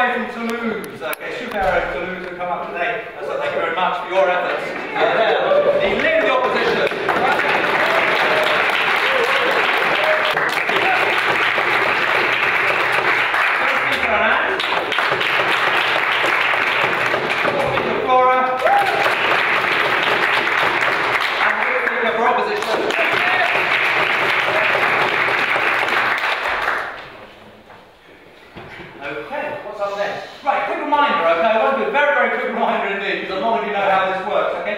way from Toulouse, Supaero Toulouse, who come up today. So thank you very much for your efforts. The leader of the opposition. Okay, what's up next? Right, quick reminder, okay? I want to do a very, very quick reminder indeed, because a lot of you know how this works, okay?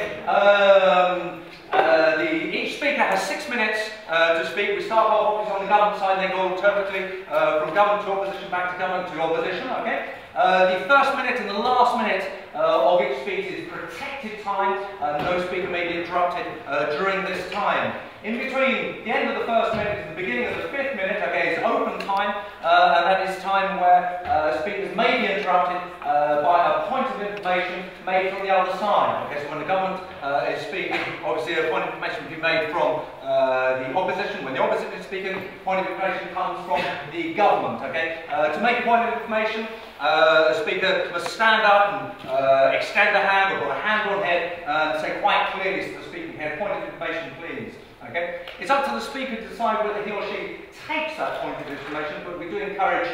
Each speaker has 6 minutes to speak. We start off obviously on the government side, then go alternately from government to opposition, back to government to opposition, okay? The first minute and the last minute of each speech is protected time. No speaker may be interrupted during this time. In between the end of the first minute and the beginning of the 5th minute, okay, is open time, and that is time where speakers may be interrupted by a point of information made from the other side. Okay, so when the government is speaking, obviously a point of information will be made from the opposition. When the opposition is speaking, point of information comes from the government. Okay, to make a point of information, the speaker must stand up and extend a hand or put a hand on head and say quite clearly to the speaking head, point of information, please. Okay? It's up to the speaker to decide whether he or she takes that point of information, but we do encourage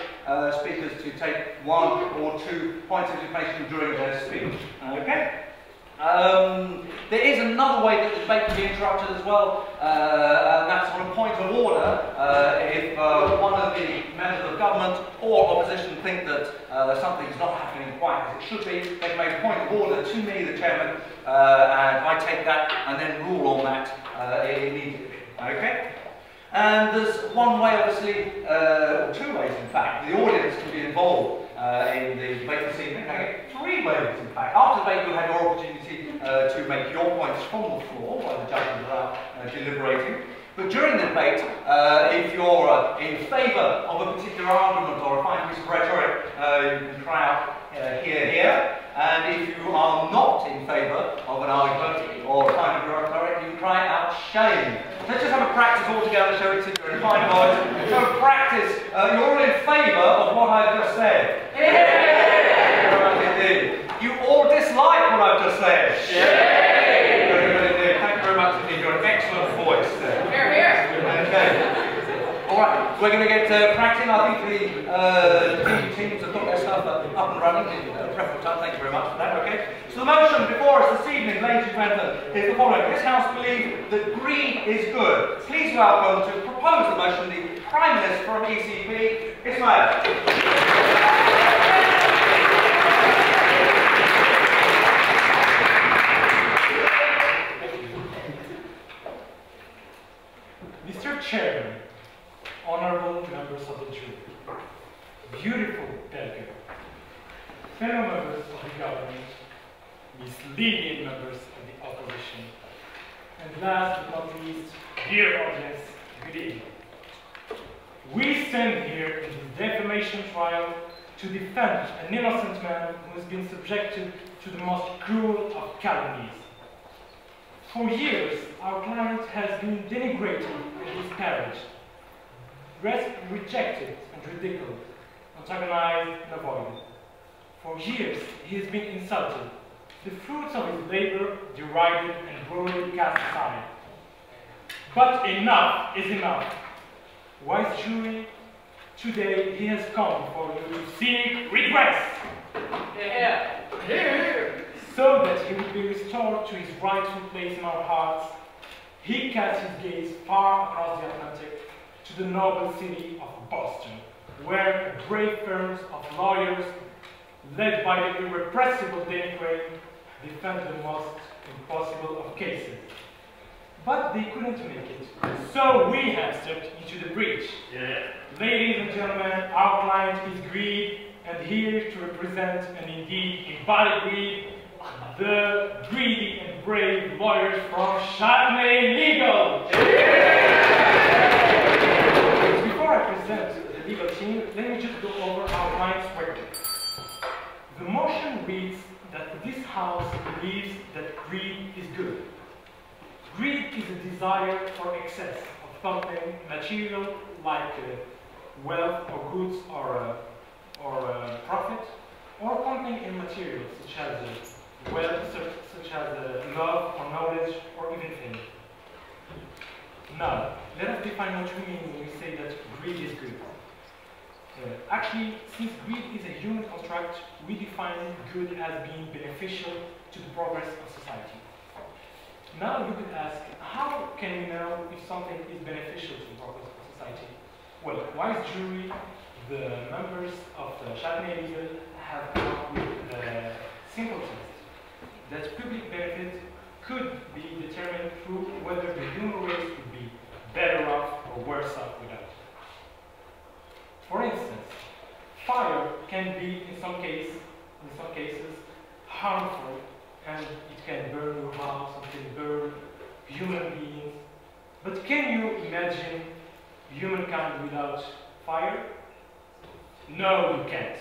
speakers to take 1 or 2 points of information during their speech. Okay? There is another way that the debate can be interrupted as well, and that's on a point of order. If one of the members of government or opposition think that something is not happening quite as it should be, they can make a point of order to me, the chairman, and I take that and then rule on that immediately. Okay? And there's one way, obviously, or 2 ways in fact, the audience can be involved in the debate this evening. Okay? 3 ways in fact. After the debate you'll have your opportunity to make your points from the floor while the judges are deliberating. But during the debate, if you're in favour of a particular argument or a fine piece of rhetoric, you can cry out hear, hear. And if you are not in favour of an argument or a fine piece of rhetoric, you can cry out shame. Let's just have a practice all together, shall we? Sit there in fine voice. So practice. You're all in favour of what I've just said. Indeed. You all dislike what I've just said. Very good indeed. Thank you very much indeed. You're an excellent voice there. Okay. Alright, we're going to get cracking. I think the teams have got their stuff up and running in preferable time. Thank you very much for that. Okay. So the motion before us this evening, ladies and gentlemen, is the following. This House believes that greed is good. Please welcome to propose the motion the Prime Minister from ECP-Supaero. Mr. Chairman, honourable members of the jury, beautiful delegate, fellow members of the government, misleading members of the opposition, and last but not least, dear audience, good evening. We stand here in this defamation trial to defend an innocent man who has been subjected to the most cruel of calumnies. For years, our client has been denigrated and disparaged, rejected and ridiculed, antagonized and avoided. For years, he has been insulted, the fruits of his labor derided and brutally cast aside. But enough is enough. Wise jury, today he has come before you to seek redress. So that he will be restored to his rightful place in our hearts, he cast his gaze far across the Atlantic to the noble city of Boston, where brave firms of lawyers, led by the irrepressible Danny Crane, defend the most impossible of cases. But they couldn't make it, so we have stepped into the breach. Ladies and gentlemen, our client is greed, and here to represent and indeed embody greed, the greedy and brave lawyers from Chardonnay Legal. Before I present the legal team, let me just go over our client's record. The motion reads that this House believes that greed is good. Greed is a desire for excess of something material like wealth or goods or profit, depending on materials such as love or knowledge or even fame. Now, let us define what we mean when we say that greed is good. Actually, since greed is a human construct, we define good as being beneficial to the progress of society. Now you could ask, how can we know if something is beneficial to the progress of society? Well, wise jury, the members of the Châtenay Legal have come up with a simple test that public benefit could be determined through whether the human race would be better off or worse off without it. For instance, fire can be in some cases harmful, and it can burn your house, it can burn human beings. But can you imagine humankind without fire? No, you can't.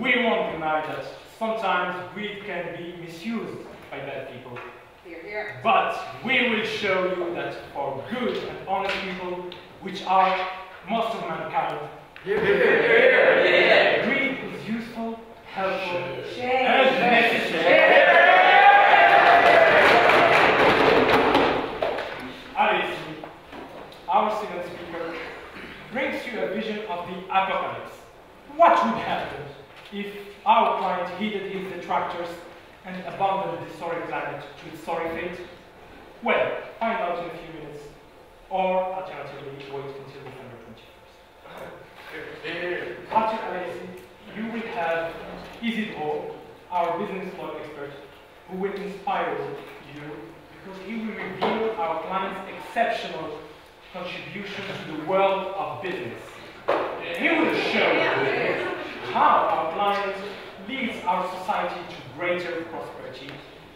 We won't deny that sometimes greed can be misused by bad people. But we will show you that for good and honest people, which are most of mankind, greed is useful, helpful, and necessary. Alice, our second speaker, brings you a vision of the apocalypse. What would happen if our client heeded his detractors and abandoned the sorry planet to its sorry fate? Well, find out in a few minutes, or alternatively, wait until December 21st. After Alice, you will have Isidro, our business law expert, who will inspire you because he will reveal our client's exceptional contribution to the world of business. He will show you how our client leads our society to greater prosperity,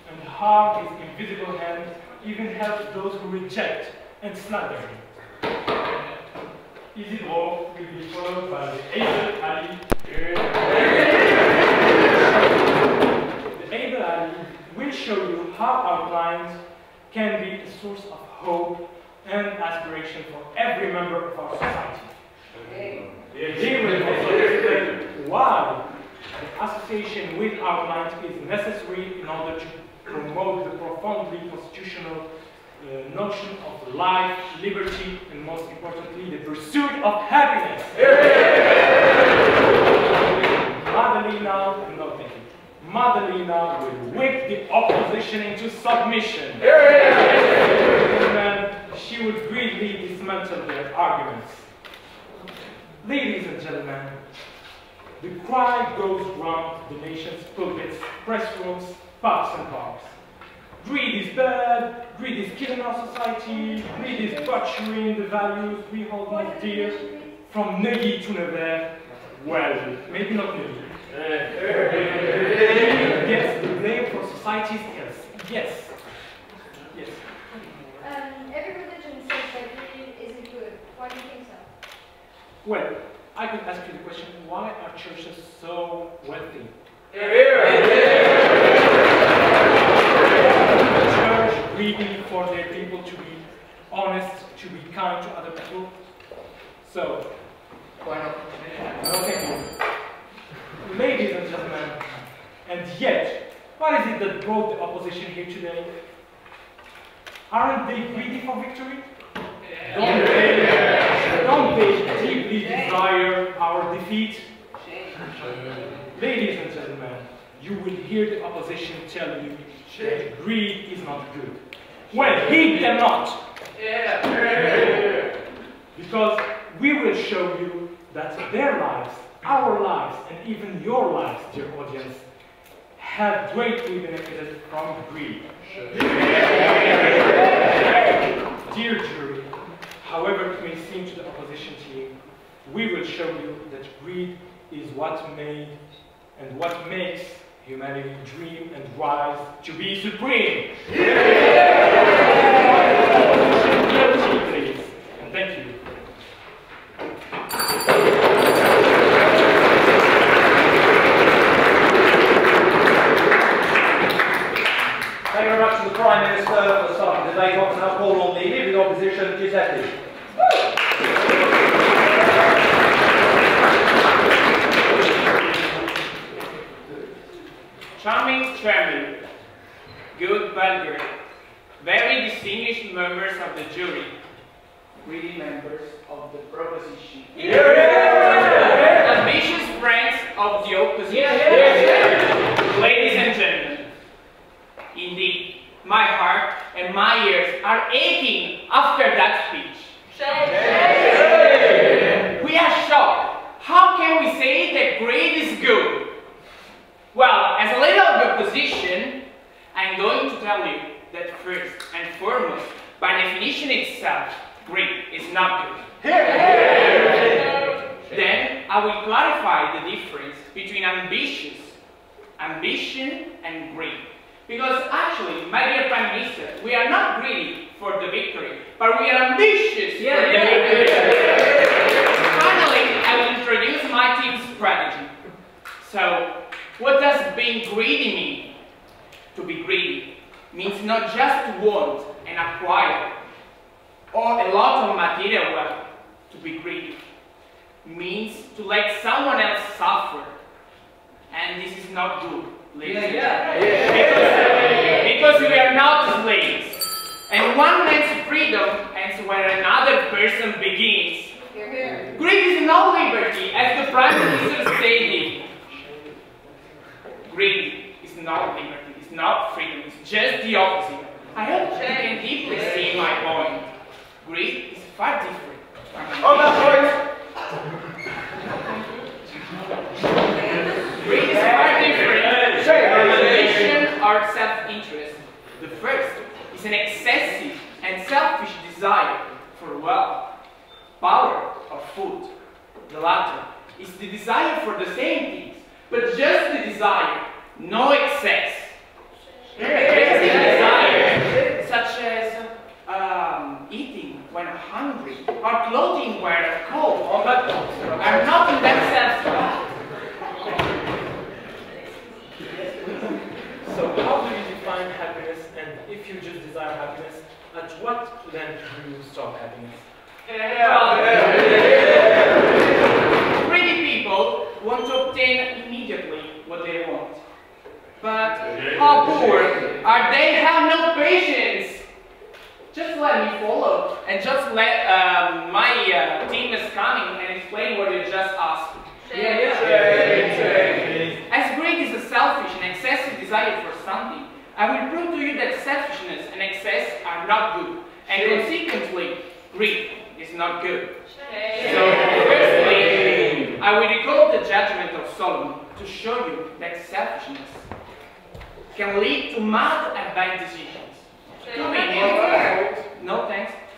and how his invisible hand even helps those who reject and slander him. Isidro will be followed by the able Ali. The able Ali will show you how our client can be a source of hope and aspiration for every member of our society. He will also explain why the association with our client is necessary in order to promote the profoundly constitutional notion of life, liberty, and most importantly, the pursuit of happiness. Madalena will whip the opposition into submission. And then she would greedily dismantle their arguments. Ladies and gentlemen, the cry goes round the nation's pulpits, press rooms, pubs and bars. Greed is bad, greed is killing our society, greed is butchering the values we hold most dear. From Neuilly to Nevers, well, maybe not Neuilly. Yes, the blame for society's ills. Yes. Yes. Every religion says that greed isn't good. Why do you think so? Well, I could ask you the question, why are churches so wealthy? Church greedy for their people to be honest, to be kind to other people. So, why not? No, thank you. Ladies and gentlemen, and yet, what is it that brought the opposition here today? Aren't they greedy for victory? Don't they deeply desire our defeat? Ladies and gentlemen, you will hear the opposition tell you that greed is not good. Well, heed them not. Because we will show you that their lives, our lives, and even your lives, dear audience, have greatly benefited from greed. Dear jury, however it may seem to the opposition team, we will show you that greed is what made and what makes humanity dream and rise to be supreme. Please, and thank you. Thank you very much to the Prime Minister for starting the debate. I now call on the leader of the opposition, Giuseppe. of the jury, greedy members of the proposition, ambitious friends of the opposition, ladies and gentlemen, indeed, my heart and my ears are aching after that speech. We are shocked. How can we say that greed is good? Well, as a leader of the opposition, I'm going to tell you that first and foremost, by definition itself, greed is not good. Then I will clarify the difference between ambition and greed. Because actually, my dear Prime Minister, we are not greedy for the victory, but we are ambitious for the victory. Finally, I will introduce my team's strategy. So, what does being greedy mean? To be greedy means not just to want and acquire, or a lot of material wealth. To be greedy means to let someone else suffer. And this is not good, ladies and gentlemen. Because we are not slaves. And one man's freedom ends where another person begins. Greed is not liberty, as the Prime Minister stated. Greed is not liberty, it's not freedom, it's just the opposite. I hope you can deeply see my point. Greed is far different. On that point! Greed is far different from ambition or self-interest. The first is an excessive and selfish desire for wealth, power, or food. The latter is the desire for the same things, but just the desire, no excess. Basic desires, such as eating when hungry, or clothing when cold, are not in themselves bad. So how do you define happiness, and if you just desire happiness, at what length do you stop happiness? Greedy people want to obtain immediately what they want. But how poor are they? Have no patience. Just let me follow and just let my team is coming and explain what you just asked. As greed is a selfish and excessive desire for something, I will prove to you that selfishness and excess are not good, and consequently, greed is not good. So, firstly, I will recall the judgment of Solomon to show you that selfishness can lead to mad and bad decisions.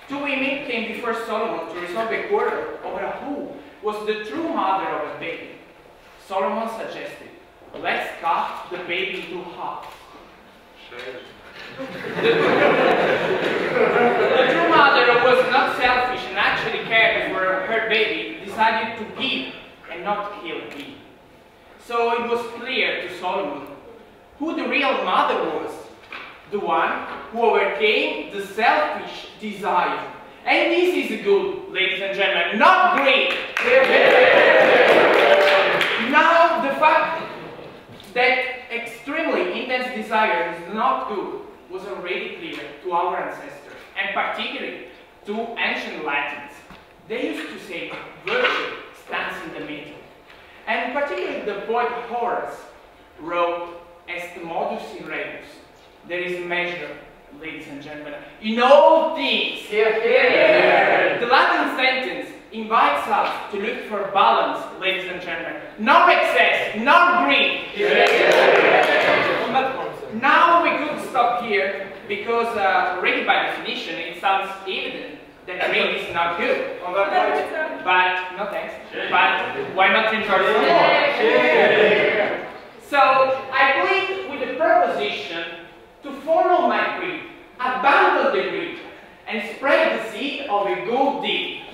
Two women came before Solomon to resolve a quarrel over who was the true mother of a baby. Solomon suggested, let's cut the baby into half. The true mother was not selfish and actually cared for her baby, decided to give and not kill him. So it was clear to Solomon who the real mother was, the one who overcame the selfish desire. And this is good, ladies and gentlemen, not great. Now, the fact that extremely intense desire is not good was already clear to our ancestors, and particularly to ancient Latins. They used to say, virtue stands in the middle. And particularly the poet Horace wrote, as the modus in rebus, there is measure, ladies and gentlemen, in all things. The Latin sentence invites us to look for balance, ladies and gentlemen. No excess, no greed. Now we could stop here because already by definition it sounds evident that greed is not good. But no thanks. But why not enjoy some more? So I plead with the proposition to follow my greed, abandon the greed, and spread the seed of a good deed.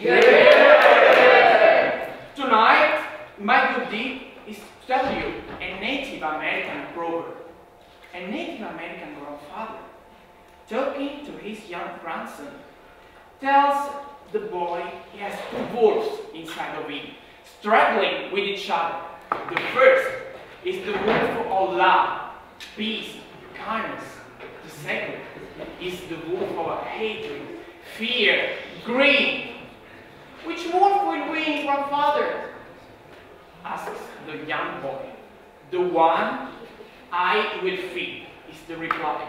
Tonight, my good deed is to tell you a Native American proverb. A Native American grandfather, talking to his young grandson, tells the boy he has two wolves inside of him, struggling with each other. The first is the wolf of love, peace, kindness. The second is the wolf of hatred, fear, greed. Which wolf will win, grandfather? Asks the young boy. The one I will feed, is the reply.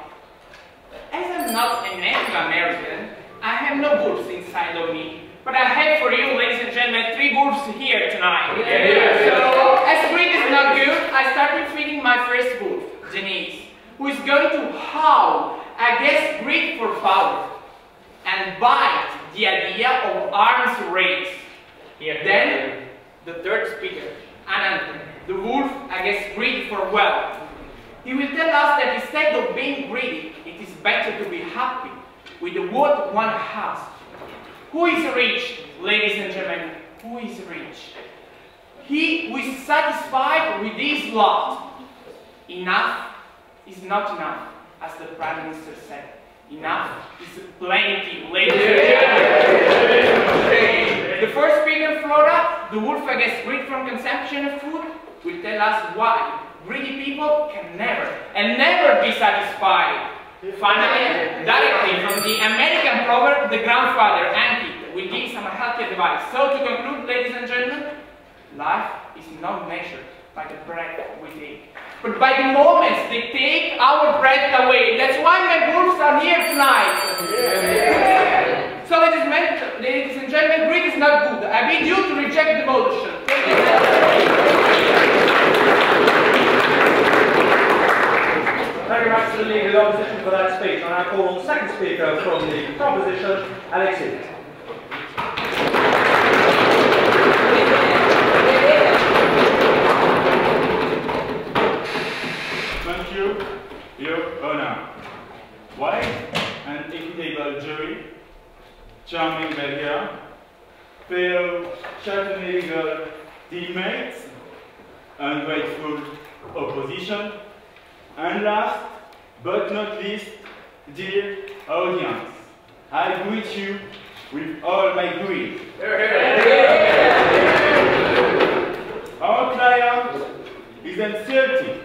As I'm not a Native American, I have no wolves inside of me. But I have for you, ladies and gentlemen, 3 wolves here tonight. So, as greed is not good, I started feeding my first wolf, Denise, who is going to howl against greed for power and bite the idea of arms race. Then, the third speaker, Anand, the wolf against greed for wealth. He will tell us that instead of being greedy, it is better to be happy with what one has. Who is rich, ladies and gentlemen? Who is rich? He who is satisfied with his lot. Enough is not enough, as the Prime Minister said. Enough is plenty, ladies and gentlemen. The first speaker, Flora, the wolf against greed from consumption of food, will tell us why greedy people can never and never be satisfied. Finally, directly from the American proverb, the grandfather, Anki, will give some healthy advice. So to conclude, ladies and gentlemen, life is not measured by the breath we take, but by the moments they take our breath away. That's why my wolves are here tonight. Yeah. So ladies and gentlemen, greed is not good. I bid you to reject the motion. Thank you. Thank you very much to the League of the Opposition for that speech. And I call on the second speaker from the proposition, Alexis. Thank you, Your Honor. White and equitable jury, charming beggar, fellow Chattanooga teammates, ungrateful opposition, and last but not least, dear audience, I greet you with all my greed. Our client is insulting.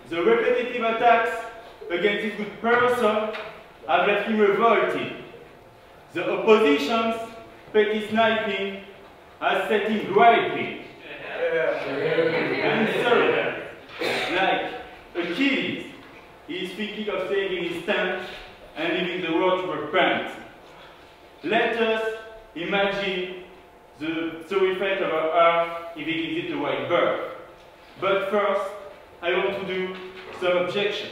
The repetitive attacks against his good person have left him revolted. The opposition's petty sniping has set him griping. And so, like Achilles, he is thinking of taking his stand and leaving the world to repent. Let us imagine the sorry fate of our earth if he gives it a wide berth. But first, I want to do some objection.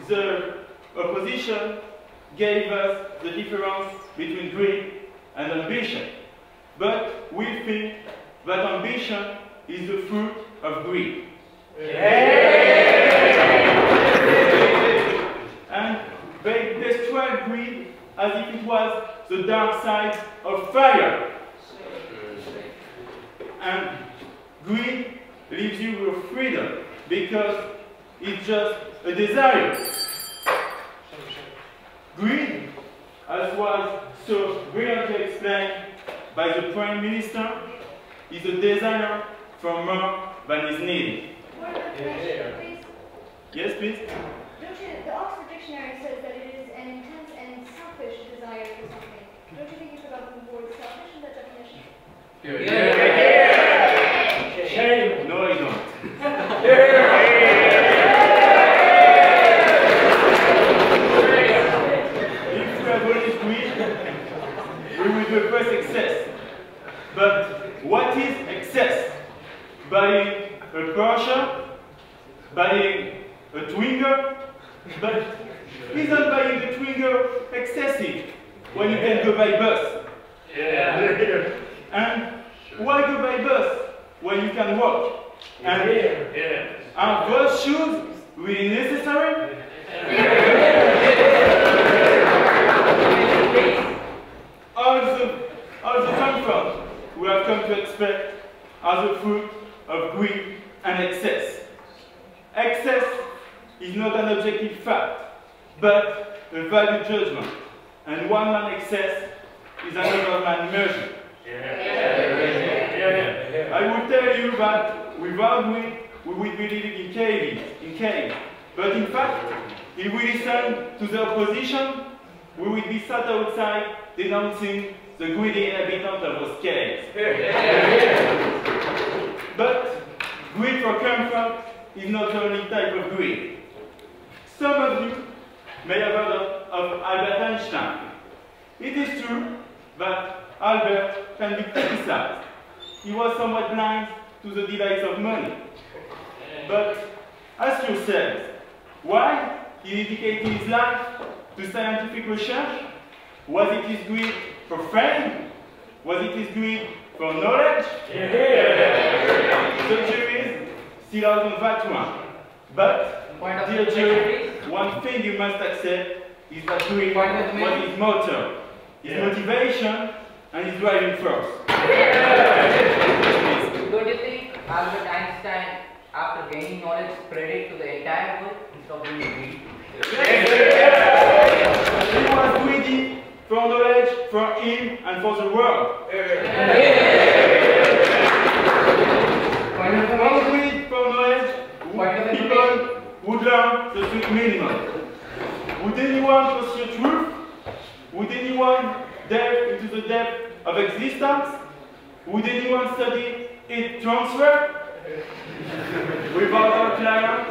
The opposition gave us the difference between greed and ambition. But we think that ambition is the fruit of greed. And they describe greed as if it was the dark side of fire. And greed leaves you with freedom because it's just a desire. Greed, as was so brilliantly explained by the Prime Minister, is a desire for more than is needed. Please. Yes, please? Don't you, the Oxford Dictionary says that it is an intense and selfish desire for something. Don't you think you forgot the word selfish in that definition? Shame. No, I don't. If we abolish greed, we will repress excess. But what is excess? Buying a Porsche, buying a Twinger, but isn't buying the Twinger excessive when you can go by bus? Yeah. And why go by bus when you can walk? And are those shoes really necessary? All the comfort we have come to expect are the fruit of greed and excess. Excess is not an objective fact, but a value judgment. And one man excess is another man measure. I will tell you that without greed, we will be living in caves. But in fact, if we listen to the opposition, we would be sat outside denouncing the greedy inhabitants of those caves. But greed for comfort is not the only type of greed. Some of you may have heard of Albert Einstein. It is true that Albert can be criticized. He was somewhat blind to the delights of money. But ask yourselves, why he dedicated his life to scientific research? Was it his greed for fame? Was it his greed for knowledge? The jury is still out on that one. But, dear jury, one thing you must accept is that greed was his motor, his motivation, and his driving force. Don't you think Albert Einstein, after gaining knowledge, spread it to the entire world instead of being greedy? He was greedy for knowledge, for him, and for the world. For greed for knowledge, people would learn the strict minimum. Would anyone pursue truth? Would anyone delve into the depth of existence? Would anyone study its transfer? Without our client,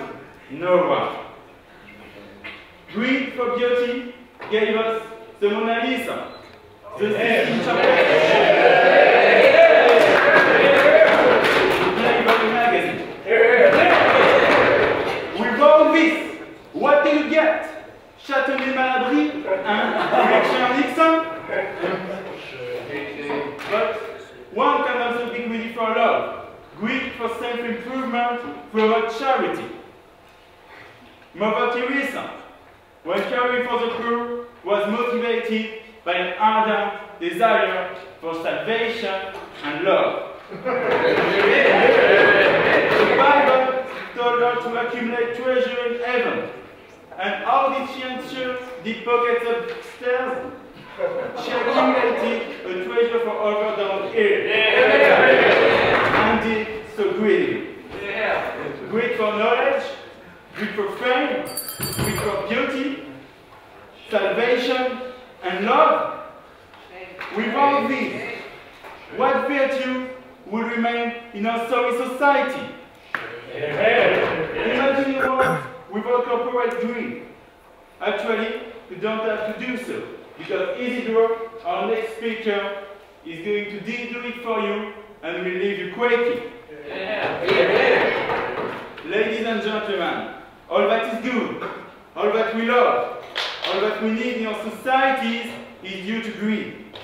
no one. Greed for beauty gave us the Mona Lisa, the Playboy magazine. With all this, what do you get? Châtelet-Malabry and Richard Nixon? But one can also be greedy for love, greed for self-improvement, for charity. Mother Teresa, when caring for the poor, was motivated by an ardent desire for salvation and love. The Bible told her to accumulate treasure in heaven. And how did she ensure deep pockets upstairs? She accumulated a treasure for over down here. And did so greedy. Greed for knowledge, greed for fame, greed for beauty, salvation, and love. Without these, what virtue will remain in our sorry society? Imagine a world without corporate greed. Actually, you don't have to do so, because Isidore, our next speaker, is going to do it for you and will leave you quaking. Ladies and gentlemen, all that is good, all that we love, all that we need in our societies is due to greed.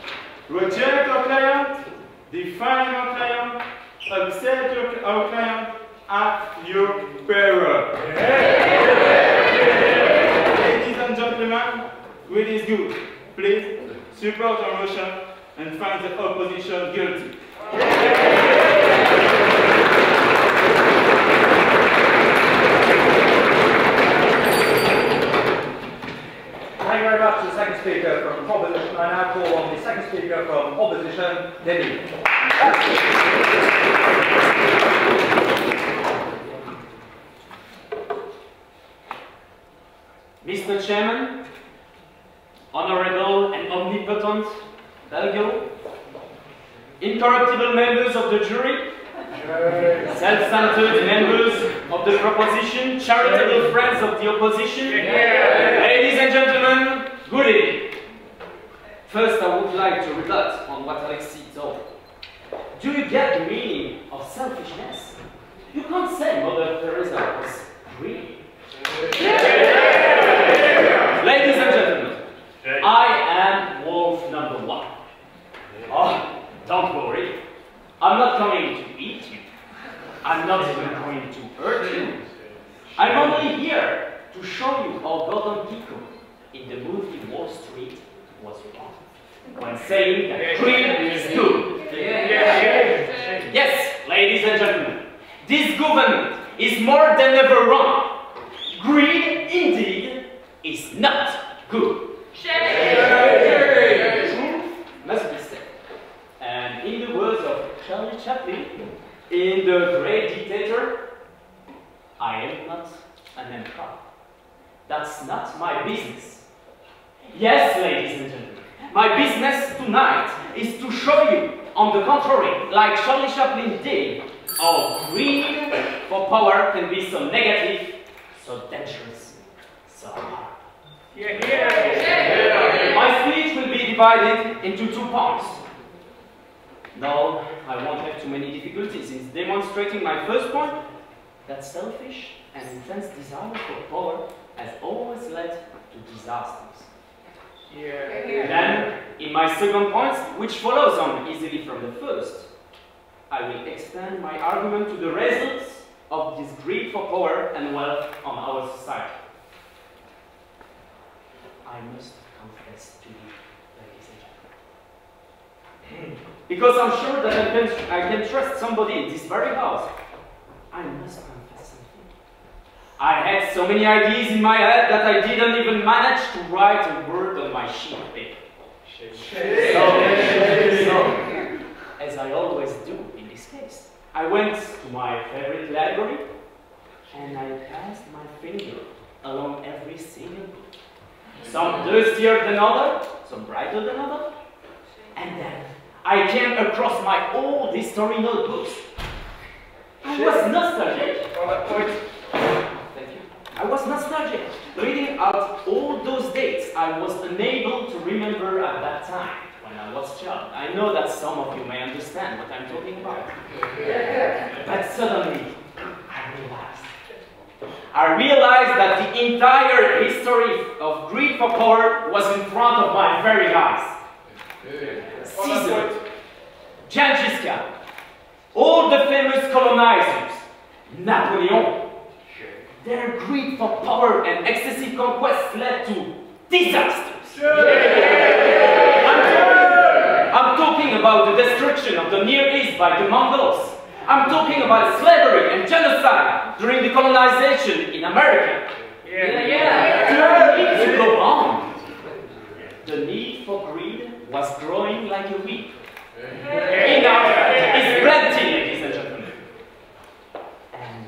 Reject our client, define our client, accept our client at your peril. Ladies and gentlemen, greed is good. Please support our motion and find the opposition guilty. Thank you very much to the second speaker from Proposition. I now call on the second speaker from Opposition, Denis. Mr. Chairman, Honorable and Omnipotent Belgium, incorruptible members of the jury, self-centered members of the proposition, charitable friends of the opposition, ladies and gentlemen, good evening. First, I would like to rebut on what Alexis told. Do you get the meaning of selfishness? You can't say Mother Teresa was greedy. Ladies and gentlemen, I am wolf number one. Oh, don't worry. I'm not coming to eat you. I'm not even going to hurt you. I'm only here to show you how Gordon Pico in the movie Wall Street was wrong when saying that greed is good. Yes, ladies and gentlemen, this government is more than ever wrong. Greed, indeed, is not good. Truth must be said. And in the words of Charlie Chaplin, in The Great Dictator, I am not an emperor. That's not my business. Yes, ladies and gentlemen, my business tonight is to show you, on the contrary, like Charlie Chaplin did, how greed for power can be so negative, so dangerous, so hard. My speech will be divided into 2 parts. No, I won't have too many difficulties in demonstrating my first point, that selfish and intense desire for power has always led to disasters. Then, in my second point, which follows on easily from the first, I will extend my argument to the results of this greed for power and wealth on our society. I must confess to you, ladies and gentlemen. Because I'm sure that I can trust somebody in this very house. I must confess something. I had so many ideas in my head that I didn't even manage to write a word on my sheet of paper. So, as I always do in this case, I went to my favorite library and I passed my finger along every single book. Some dirtier than other, some brighter than other, and then I came across my old history notebooks. I was nostalgic. Thank you. I was nostalgic, reading out all those dates I was unable to remember at that time when I was a child. I know that some of you may understand what I'm talking about. But suddenly, I realized that the entire history of greed for power was in front of my very eyes. Caesar, Genghis Khan, all the famous colonizers, Napoleon, their greed for power and excessive conquest led to disasters. I'm talking about the destruction of the Near East by the Mongols. I'm talking about slavery and genocide during the colonization in America. The need to go on. The need for greed was growing like a weed. Enough is plenty, ladies and gentlemen. And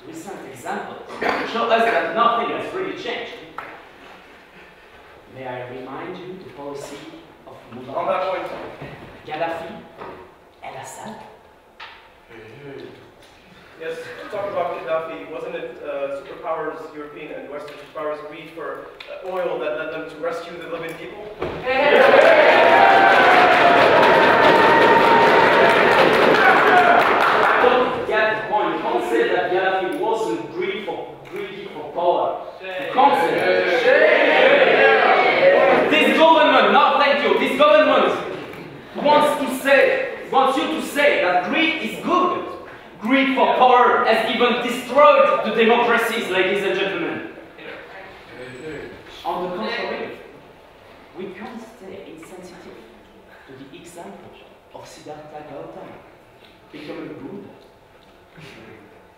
recent examples show us that nothing has really changed. May I remind you the policy of Mubarak, Gaddafi, and Assad? Yes, to talk about Gaddafi, wasn't it superpowers, European and Western superpowers, greed for oil that led them to rescue the Libyan people? Don't get the point. You can't say that Gaddafi wasn't greedy for power. You can't say that. This government, no thank you, this government wants you to say that greed is good. Greed for power has even destroyed the democracies, ladies and gentlemen. On the contrary, we can't stay insensitive to the example of Siddhartha Gautama becoming Buddha.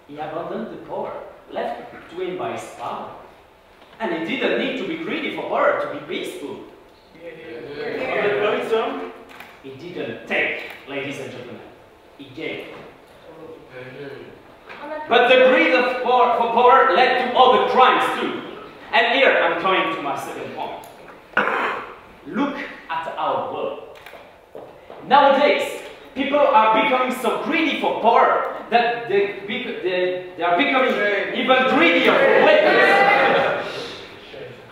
He abandoned the power left to him by his father. And he didn't need to be greedy for power to be peaceful. He didn't take, ladies and gentlemen. He gave. But the greed for power led to other crimes too. And here I'm coming to my second point. Look at our world. Nowadays, people are becoming so greedy for power that they are becoming even greedier for weapons.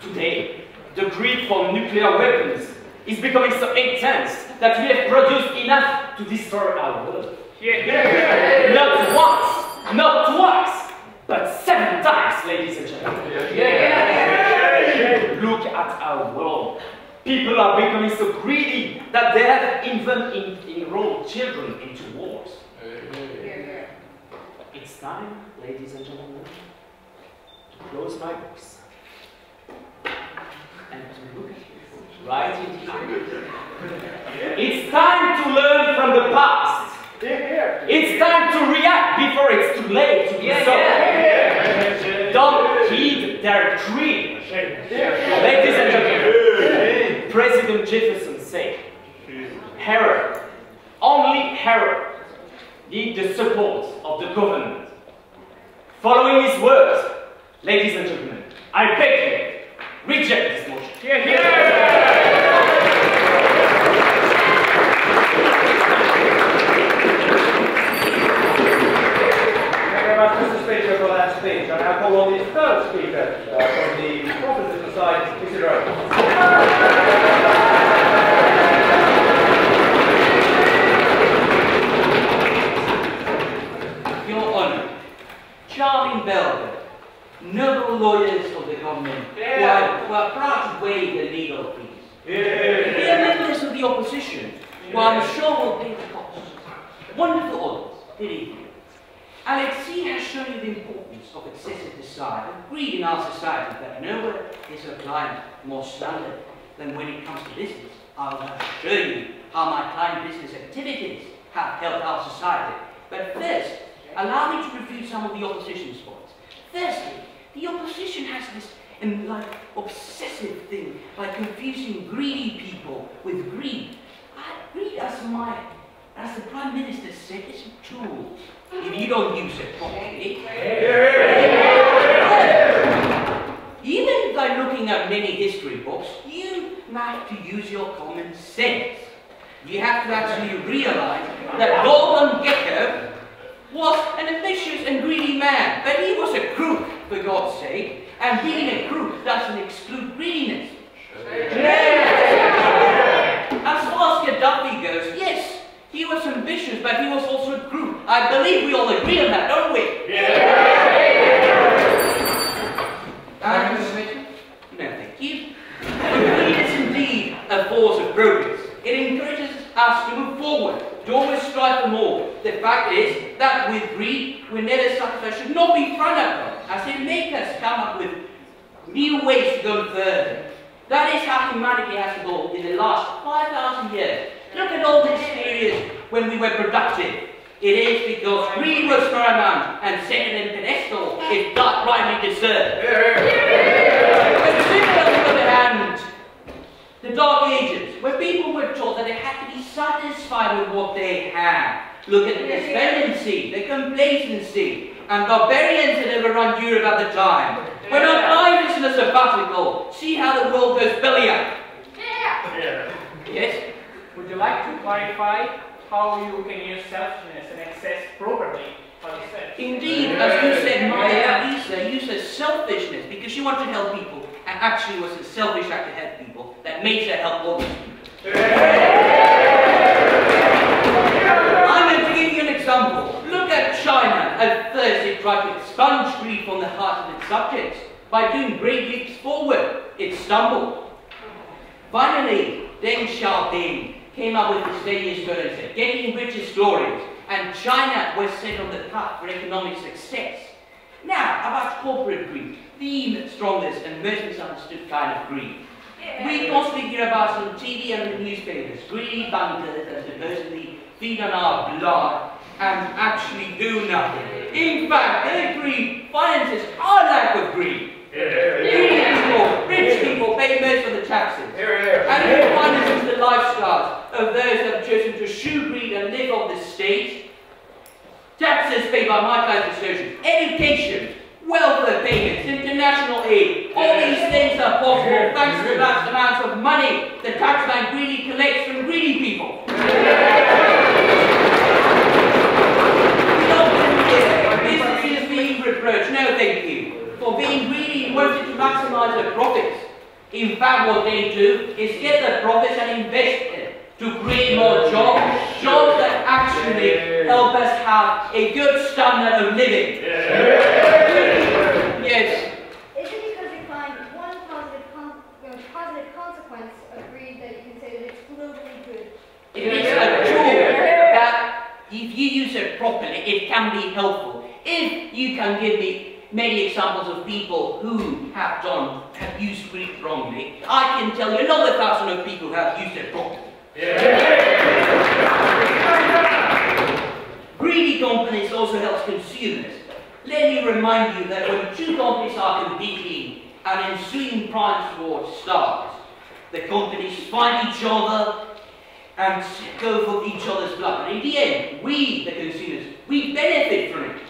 Today, the greed for nuclear weapons is becoming so intense that we have produced enough to destroy our world. Not once, not twice, but 7 times, ladies and gentlemen. Look at our world. People are becoming so greedy that they have even enrolled children into wars. It's time, ladies and gentlemen, to close my books and to look at you right in the eye. It's time to learn from the past. It's time to react before it's too late to do so. Don't heed their greed. Ladies and gentlemen, President Jefferson said, error, only error, need the support of the government. Following his words, ladies and gentlemen, I beg you, reject this motion. Here, here! Thank you very much, Mr. Speaker, for that speech. I now call on the third speaker from the opposition side, Mr. Rowe. Your Honour, charming Belgium, noble lawyers of the government who are proud to waive the legal fees. The members of the opposition, who I'm sure will pay the cost. Wonderful audience, good evening. Alexis has shown you the importance of excessive desire and greed in our society, but nowhere is her client more slandered than when it comes to business. I will show you how my client business activities have helped our society. But first, allow me to review some of the opposition's points. Firstly, the opposition has this obsessive thing by confusing greedy people with greed. Greed, as the Prime Minister said, is a tool. If you don't use it properly. Even by looking at many history books, you have to use your common sense. You have to actually realize that Gordon Gekko was an ambitious and greedy man, but he was a crook, for God's sake, and being a crook doesn't exclude greediness. As far as Gaddafi goes, yes, he was ambitious, but he was also a crook. I believe we all agree on that, don't we? No, thank you. Greed is indeed a force of progress. It encourages us to move forward, to always strive for more. The fact is that with greed, we never satisfied should not be frowned upon, as it makes us come up with new ways to go further. That is how humanity has evolved in the last 5,000 years. Look at all these periods when we were productive. It is because greed was paramount and second in pedestal if not rightly deserved. Consider, on the other hand, the Dark Ages, where people were taught that they had to be satisfied with what they had. Look at the despondency, the complacency, and barbarians had overrun Europe at the time. When our time is in a sabbatical, see how the world goes belly up. Yes? Would you like to clarify how you can use selfishness and excess properly for yourself? Indeed, as you said, Maya Lisa uses selfishness because she wanted to help people, and actually was a selfish act to help people that makes her help others. I'm going to give you an example. Look at China. At first, it tried to expunge greed from the hearts of its subjects. By doing great leaps forward, it stumbled. Finally, Deng Xiaoping came up with this famous word and said, getting rich is glorious, and China was set on the path for economic success. Now, about corporate greed, the strongest and most misunderstood kind of greed. We constantly hear about it on TV and in the newspapers, greedy bankers that supposedly feed on our blood and actually do nothing. In fact, their greed finances our lack of greed. Greedy people, rich people pay most of the taxes. And it finances the lifestyles of those that have chosen to eschew greed and live off the state. Taxes paid by my clients' associations, education, welfare payments, international aid, all these things are possible thanks to the vast amounts of money the tax man greedy collects from greedy people. Businesses being reproached, no thank you, for being greedy and wanting to maximize their profits. In fact, what they do is get their profits and invest it to create more jobs that actually help us have a good standard of living. Yes. Is it because you find one positive consequence of greed that you can say that it's globally good? It is a tool that, if you use it properly, it can be helpful. If you can give me many examples of people who have used greed wrongly, I can tell you another 1,000 of people who have used it properly. Greedy companies also help consumers. Let me remind you that when two companies are competing and ensuing price war starts, the companies find each other and go for each other's blood. And in the end, we, the consumers, we benefit from it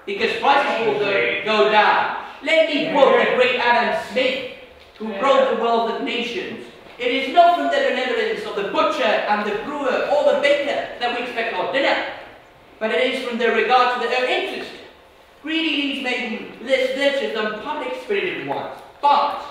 because prices will go down. Let me quote the great Adam Smith, who grow the wealth of nations. It is not from the benevolence of the butcher and the brewer or the baker that we expect our dinner, but it is from their regard to their own interest. Greedy deeds may be less virtuous than public-spirited ones, but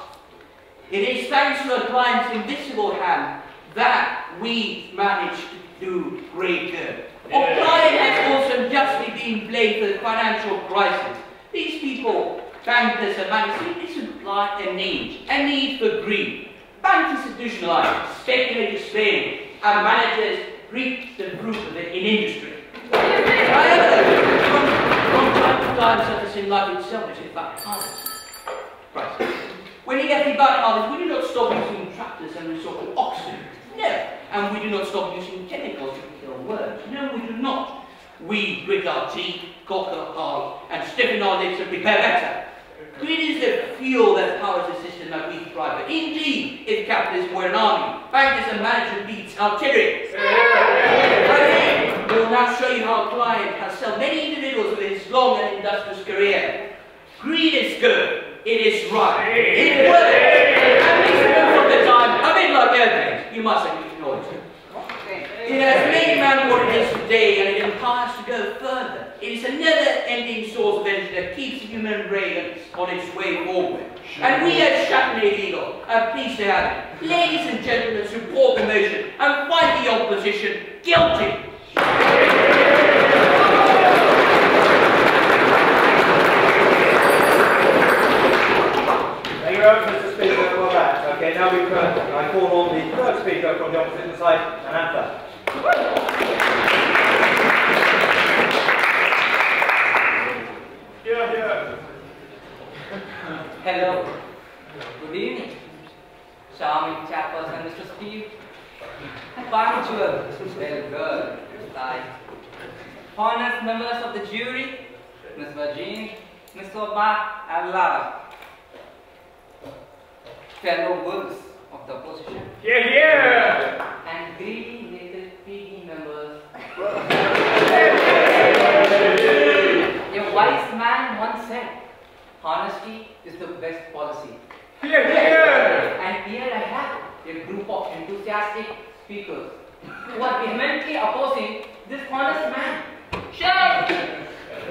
it is thanks to our client's invisible hand that we manage to do great good. Our client has also justly been blamed for the financial crisis. These people, bankers and managers, supply a need for greed. Banks institutionalize, speculators fail, and managers reap the fruit of it in industry. However, from time to time, such as in life itself, is in fact harvest. Right. When you get the back harvest, we do not stop using tractors and resort to oxen. No. And we do not stop using chemicals to kill worms. No, we do not. We grit our teeth, cock our heart, and stiffen our lips and prepare better. Greed is the fuel that powers the system that we thrive. But indeed, if capitalism were an army, bankers and management beats artillery. We will now show you how a client has sold many individuals with his long and industrious career. Greed is good. It is right. It works. And makes most of the time a bit like airplanes. You must acknowledge it. It has made man what it is today, and it empowers to go further. It is a never-ending source of energy that keeps the human race on its way forward. And we at Châtelet Legal are pleased to have it. Ladies and gentlemen, support the motion and fight the opposition guilty. Thank you very much, Mr. Speaker, for that. Okay, now I call on the third speaker from the opposite side, Anantha. Yeah. Hello. Good evening. Charming chairperson, Mr. Steve. Punctual. Well, good. Like. Honest members of the jury, Miss Virgin, Mr. Obama, and Lara. Fellow wolves of the opposition. Yeah. And greedy little piggy members. A wise man once said, honesty is the best policy. Yeah. And here I have a group of enthusiastic speakers who are vehemently opposing this honest man.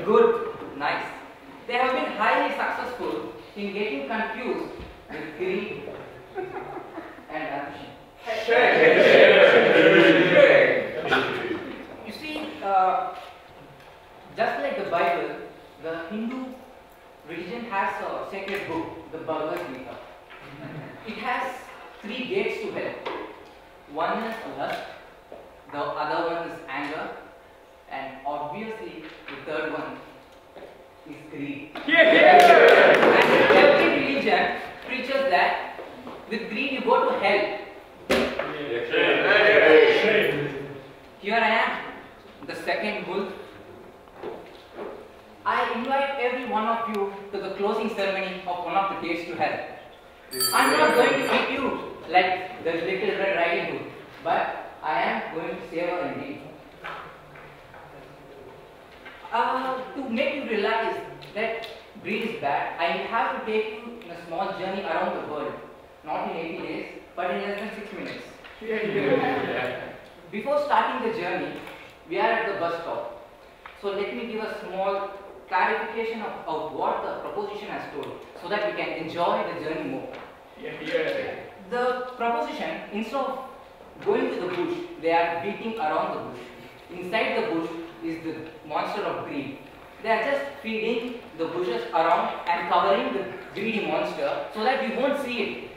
Good, nice. They have been highly successful in getting confused with greed and ambition. You see, just like the Bible, the Hindu religion has a sacred book, the Bhagavad Gita. It has 3 gates to hell. One is lust, the other one is anger, and obviously the third one is greed. And every religion preaches that with greed you go to hell. Here I am, the second wolf. I invite every one of you to the closing ceremony of one of the gates to hell. I'm not going to hit you like the Little Red Riding Hood, but I am going to save our indeed. To make you realize that greed is bad, I have to take you on a small journey around the world. Not in 80 days, but in less than 6 minutes. Before starting the journey, we are at the bus stop. So let me give a small clarification of what the proposition has told, so that we can enjoy the journey more. The proposition, instead of going to the bush, they are beating around the bush. Inside the bush is the monster of greed. They are just feeding the bushes around and covering the greedy monster so that we won't see it.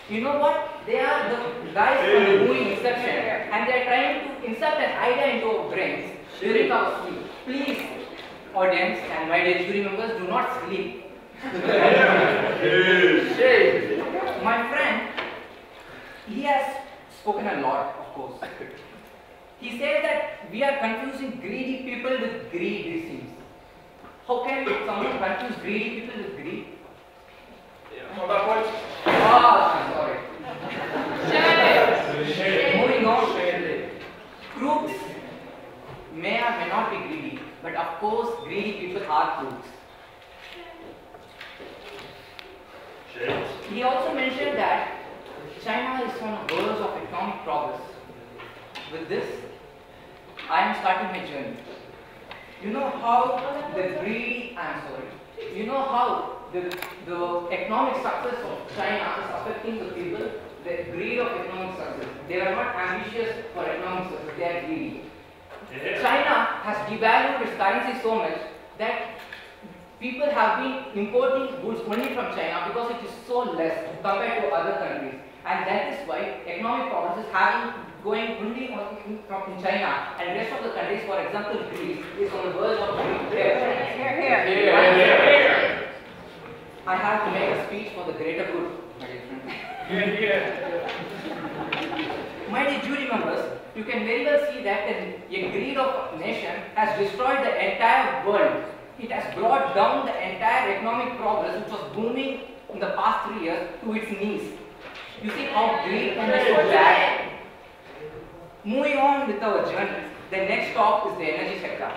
You know what? They are the guys from the movie Inception, and they are trying to insert an idea into our brains during our sleep. Please, audience and my dear jury members, do not sleep. My friend, he has spoken a lot, of course. He said that we are confusing greedy people with greed, it seems. How can someone confuse greedy people with greed? On that point. I'm sorry. Moving on. Crooks may or may not be greedy, but of course greedy people are crooks. He also mentioned that China is on the verge of economic progress. With this, I am starting my journey. You know how the greedy, you know how the economic success of China is affecting the people, the greed of economic success. They are not ambitious for economic success, they are greedy. China has devalued its currency so much that people have been importing goods only from China because it is so less compared to other countries. And that is why economic progress is going only in China, and rest of the countries, for example Greece, is on the verge of here. I have to make a speech for the greater good, my dear friend. My dear jury members, you can very well see that the greed of nation has destroyed the entire world. It has brought down the entire economic progress which was booming in the past 3 years to its knees. You see how greed can be so bad. Moving on with our journey, the next stop is the energy sector.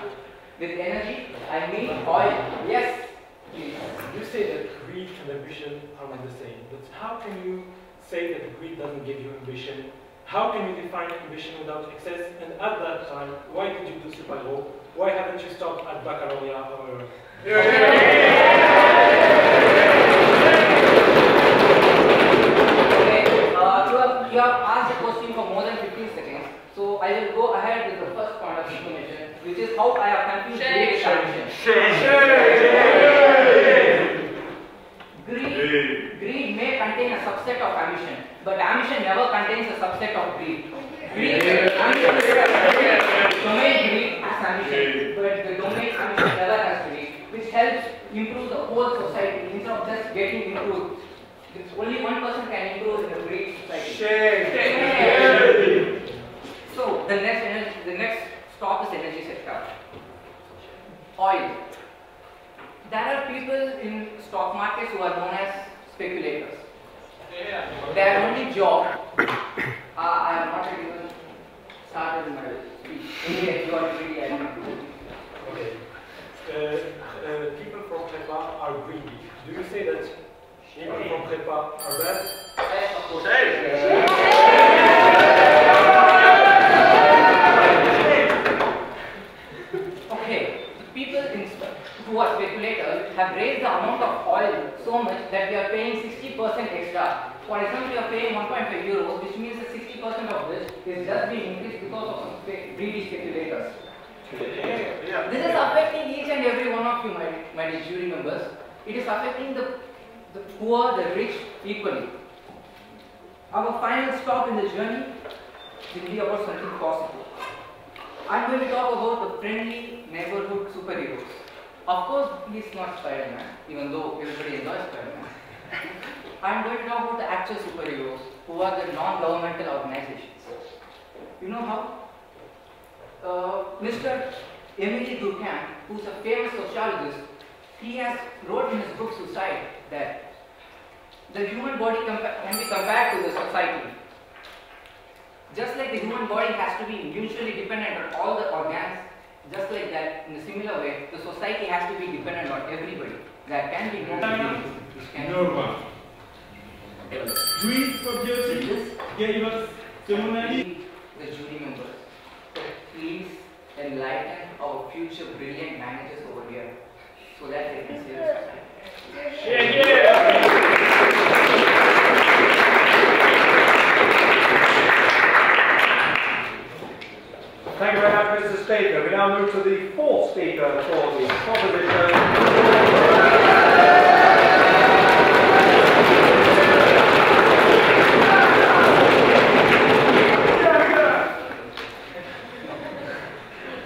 With energy, I mean oil. Yes, please. You say that greed and ambition are not the same, but how can you say that greed doesn't give you ambition? How can you define ambition without excess? And at that time, why did you do Supaero? Why haven't you stopped at baccalaureate or... You have asked the question for more than 15 seconds. So I will go ahead with the first point of information, which is how I have confused greed with ambition. Greed may contain a subset of ambition, but ambition never contains a subset of greed. Ambition is domain greed has ambition, but the domain ambition never has greed, which helps improve the whole society instead of just getting improved. Only one person can improve in a great society. So the next stop is the energy sector. Oil. There are people in stock markets who are known as speculators. Their only job. I have not even started my speech. Anyway, you are really I don't know. Okay. People from Prepa are greedy. Do you say that people from Prepa are bad? Yes, of course. Okay, the people who are speculators have raised the amount of oil so much that we are paying 60% extra. For example, you are paying 1.5 euros, which means that 60% of this is just being increased because of some greedy speculators. This is affecting each and every one of you, my dear jury members. It is affecting the poor, the rich equally. Our final stop in the journey will be about something positive. I am going to talk about the friendly neighborhood superheroes. Of course, he is not Spider-Man, even though everybody enjoys Spider-Man. I am going to talk about the actual superheroes, who are the non-governmental organizations. You know how? Mr. Emile Durkheim, who is a famous sociologist, he has wrote in his book Suicide that the human body can be compared to the society. Just like the human body has to be mutually dependent on all the organs, just like that, in a similar way, the society has to be dependent on everybody. There can be no which can Norma. Greed for beauty gave us similarly. The jury members, please enlighten our future brilliant managers over here so that they can save us time. Thank you very much, Mr. Speaker. We now move to the fourth speaker for the proposition.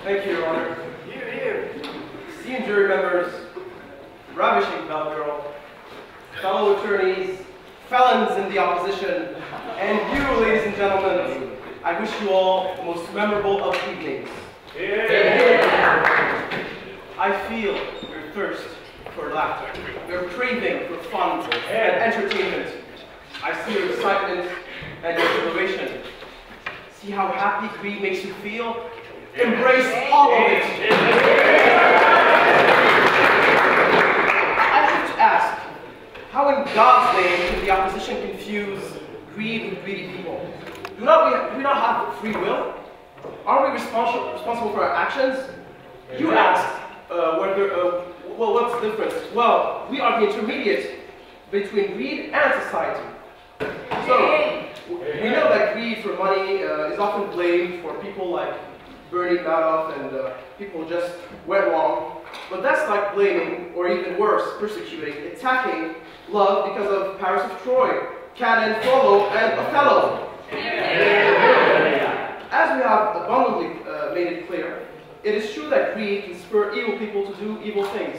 Thank you, Your Honor. Esteemed jury members, ravishing bell girl, fellow attorneys, felons in the opposition, and you, ladies and gentlemen, I wish you all the most memorable of evenings. I feel your thirst for laughter, your craving for fun and entertainment. I see your excitement and your exhilaration. See how happy greed makes you feel? Embrace all of it. I have to ask, how in God's name can the opposition Do we not have free will? Are we responsible for our actions? You asked well, what's the difference? Well, we are the intermediate between greed and society. So, we know that greed for money is often blamed for people like Bernie Madoff and people who just went wrong. But that's like blaming, or even worse, persecuting, attacking love because of Paris of Troy, Cannon, Frollo, and Othello. As we have abundantly made it clear, it is true that greed can spur evil people to do evil things.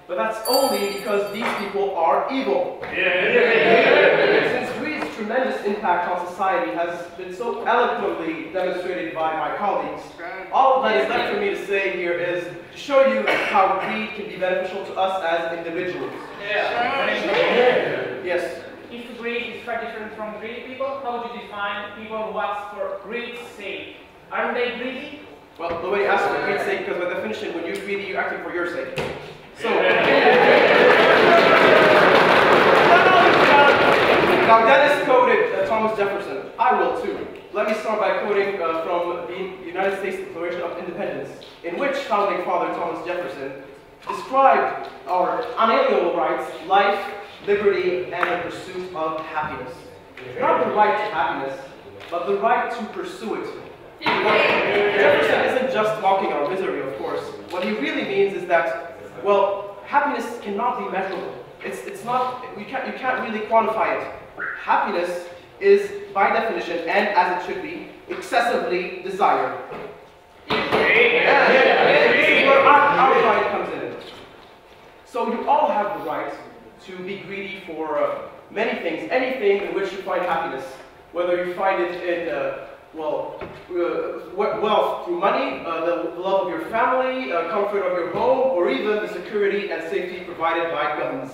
But that's only because these people are evil. Since greed's tremendous impact on society has been so eloquently demonstrated by my colleagues, all that is left for me to say here is to show you how greed can be beneficial to us as individuals. Yes? If greed is quite different from greedy people, how would you define people who ask for greed's sake? Aren't they greedy? Well, nobody asks for greed's sake because by definition, when you're greedy, you're acting for your sake. So, now Dennis quoted Thomas Jefferson. I will too. Let me start by quoting from the United States Declaration of Independence, in which founding father Thomas Jefferson described our unalienable rights, life, liberty, and the pursuit of happiness. Not the right to happiness, but the right to pursue it. Jefferson isn't just mocking our misery, of course. What he really means is that, well, happiness cannot be measurable. It's not, you can't really quantify it. Happiness is, by definition, and as it should be, excessively desired. And this is where our right comes in. So you all have the right to be greedy for many things, anything in which you find happiness. Whether you find it in, wealth through money, the love of your family, comfort of your home, or even the security and safety provided by guns.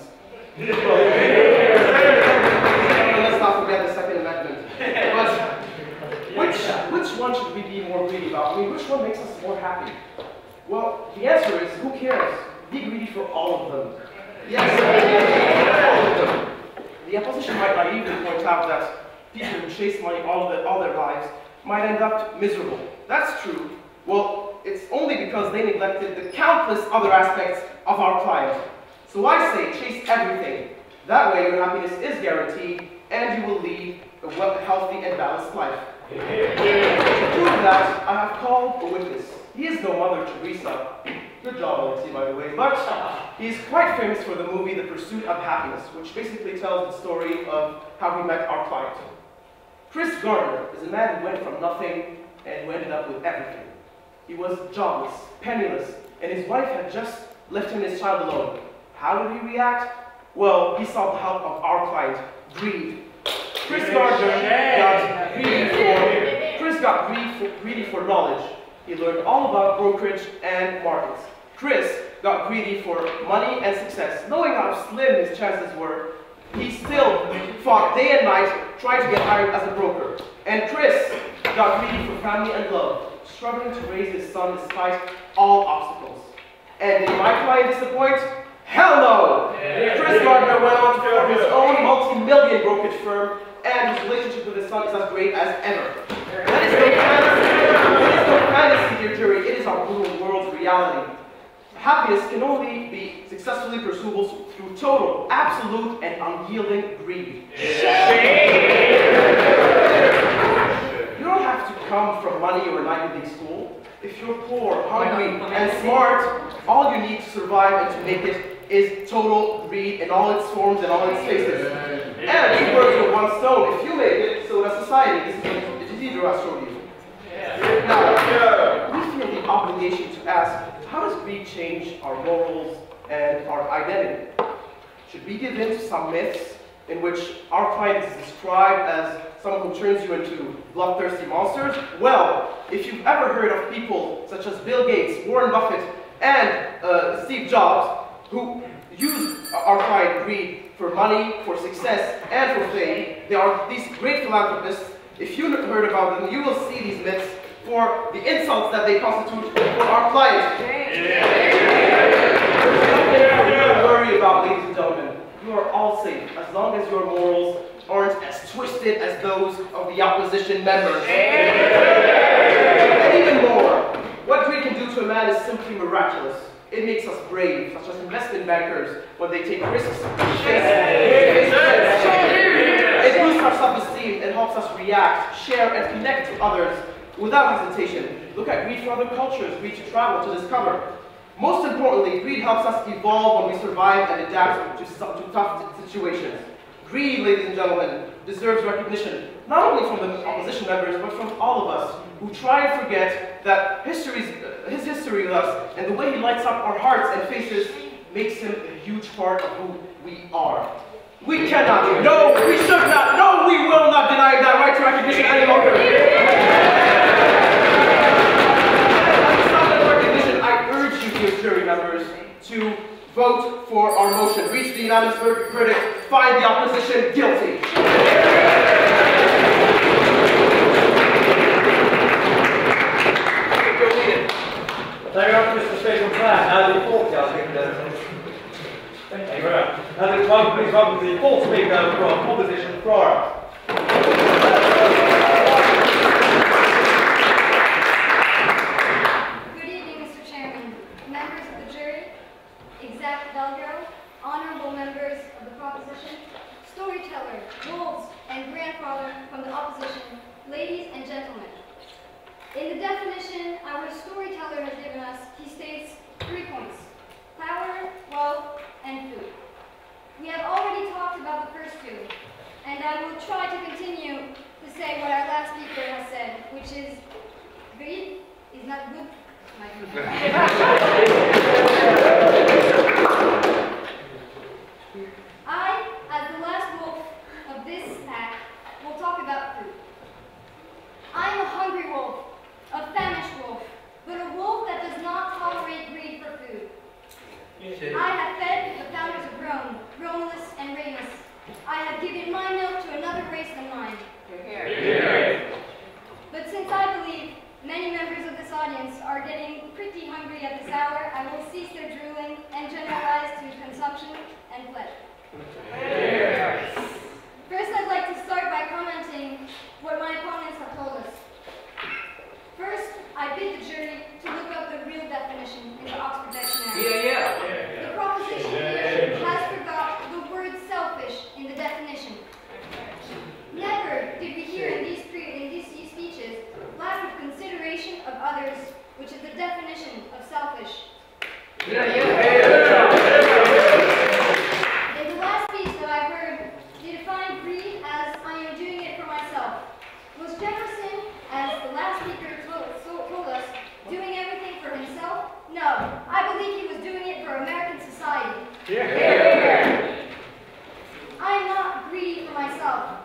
Let's not forget the Second Amendment. But which one should we be more greedy about? I mean, which one makes us more happy? Well, the answer is, who cares? Be greedy for all of them. Yes, all of them. The opposition might naively point out that people who chase money all their lives might end up miserable. That's true. Well, it's only because they neglected the countless other aspects of our client. So I say, chase everything. That way your happiness is guaranteed, and you will lead a healthy and balanced life. To prove that, I have called a witness. He is no Mother Teresa. Good job, Alexei, by the way. But he is quite famous for the movie The Pursuit of Happiness, which basically tells the story of how he met our client. Chris Gardner is a man who went from nothing and who ended up with everything. He was jobless, penniless, and his wife had just left him and his child alone. How did he react? Well, he sought the help of our client, greed. Chris Gardner got greedy for knowledge. He learned all about brokerage and markets. Chris got greedy for money and success. Knowing how slim his chances were, he still fought day and night trying to get hired as a broker. And Chris got greedy for family and love, struggling to raise his son despite all obstacles. And did my client disappoint? Hell no! Chris Gardner went on to form his own multi-million brokerage firm, and his relationship with his son is as great as ever. That is no fantasy, dear jury. It is our brutal world's reality. Happiness can only be successfully pursuable through total, absolute, and unyielding greed. You don't have to come from money or an Ivy League school. If you're poor, hungry, and smart, all you need to survive and to make it is total greed in all its forms and all its faces. And two birds with one stone. If you make it, so does society. This is what Isidro has showed you. Now, we feel the obligation to ask, how does greed change our morals and our identity? Should we give in to some myths in which our client is described as someone who turns you into bloodthirsty monsters? Well, if you've ever heard of people such as Bill Gates, Warren Buffett, and Steve Jobs, who use our client greed for money, for success, and for fame, they are these great philanthropists. If you've heard about them, you will see these myths for the insults that they constitute for our client. There's nothing to worry about, ladies and gentlemen. You are all safe as long as your morals aren't as twisted as those of the opposition members. And even more, what greed can do to a man is simply miraculous. It makes us brave, such as investment bankers, when they take risks. It boosts our self-esteem and helps us react, share, and connect to others without hesitation. Look at greed for other cultures, greed to travel, to discover. Most importantly, greed helps us evolve when we survive and adapt to tough situations. Greed, ladies and gentlemen, deserves recognition, not only from the opposition members, but from all of us who try and forget that his history with us and the way he lights up our hearts and faces makes him a huge part of who we are. We cannot, no, we should not, no, we will not deny that right to recognition any longer. I urge you, dear jury members, to vote for our motion. Reach the unanimous verdict. Find the opposition guilty. Thank you very much, Mr. Speaker. Now the fourth Thank you very much. Now please welcome the fourth speaker from opposition, Flora. Honorable members of the proposition, storyteller, wolves, and grandfather from the opposition, ladies and gentlemen. In the definition our storyteller has given us, he states 3 points: power, wealth, and food. We have already talked about the first 2, and I will try to continue to say what our last speaker has said, which is greed is not good. I, as the last wolf of this pack, will talk about food. I am a hungry wolf, a famished wolf, but a wolf that does not tolerate greed for food. I have fed the founders of Rome, Romulus and Remus. I have given my milk to another race than mine. But since I believe many members of this audience are getting pretty hungry at this hour, I will cease their drooling and generalize to consumption and pleasure. First, I'd like to start by commenting what my opponents have told us. First, I bid the jury to look up the real definition in the Oxford Dictionary. The proposition here has forgot the word selfish in the definition. Never did we hear in these speeches lack of consideration of others, which is the definition of selfish. In the last speech that I heard, they defined greed as I am doing it for myself. Was Jefferson, as the last speaker told us, doing everything for himself? No, I believe he was doing it for American society. I am not greedy for myself.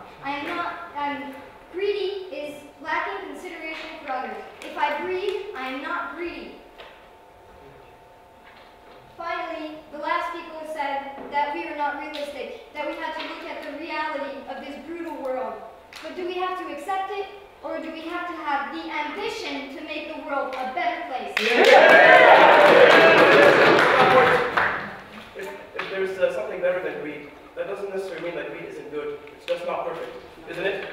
Greedy is lacking consideration for others. If I breathe, I am not greedy. Finally, the last speaker said that we are not realistic, that we had to look at the reality of this brutal world. But do we have to accept it, or do we have to have the ambition to make the world a better place? If there's something better than greed, that doesn't necessarily mean that greed isn't good. It's just not perfect, isn't it?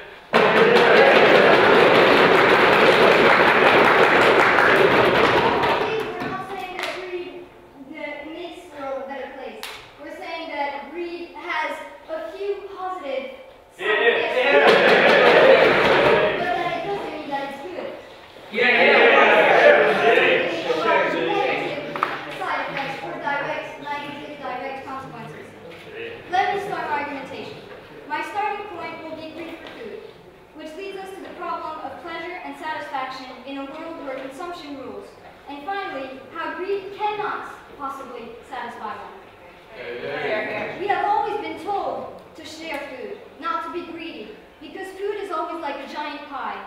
in a world where consumption rules, and finally, how greed cannot possibly satisfy one. We have always been told to share food, not to be greedy, because food is always like a giant pie.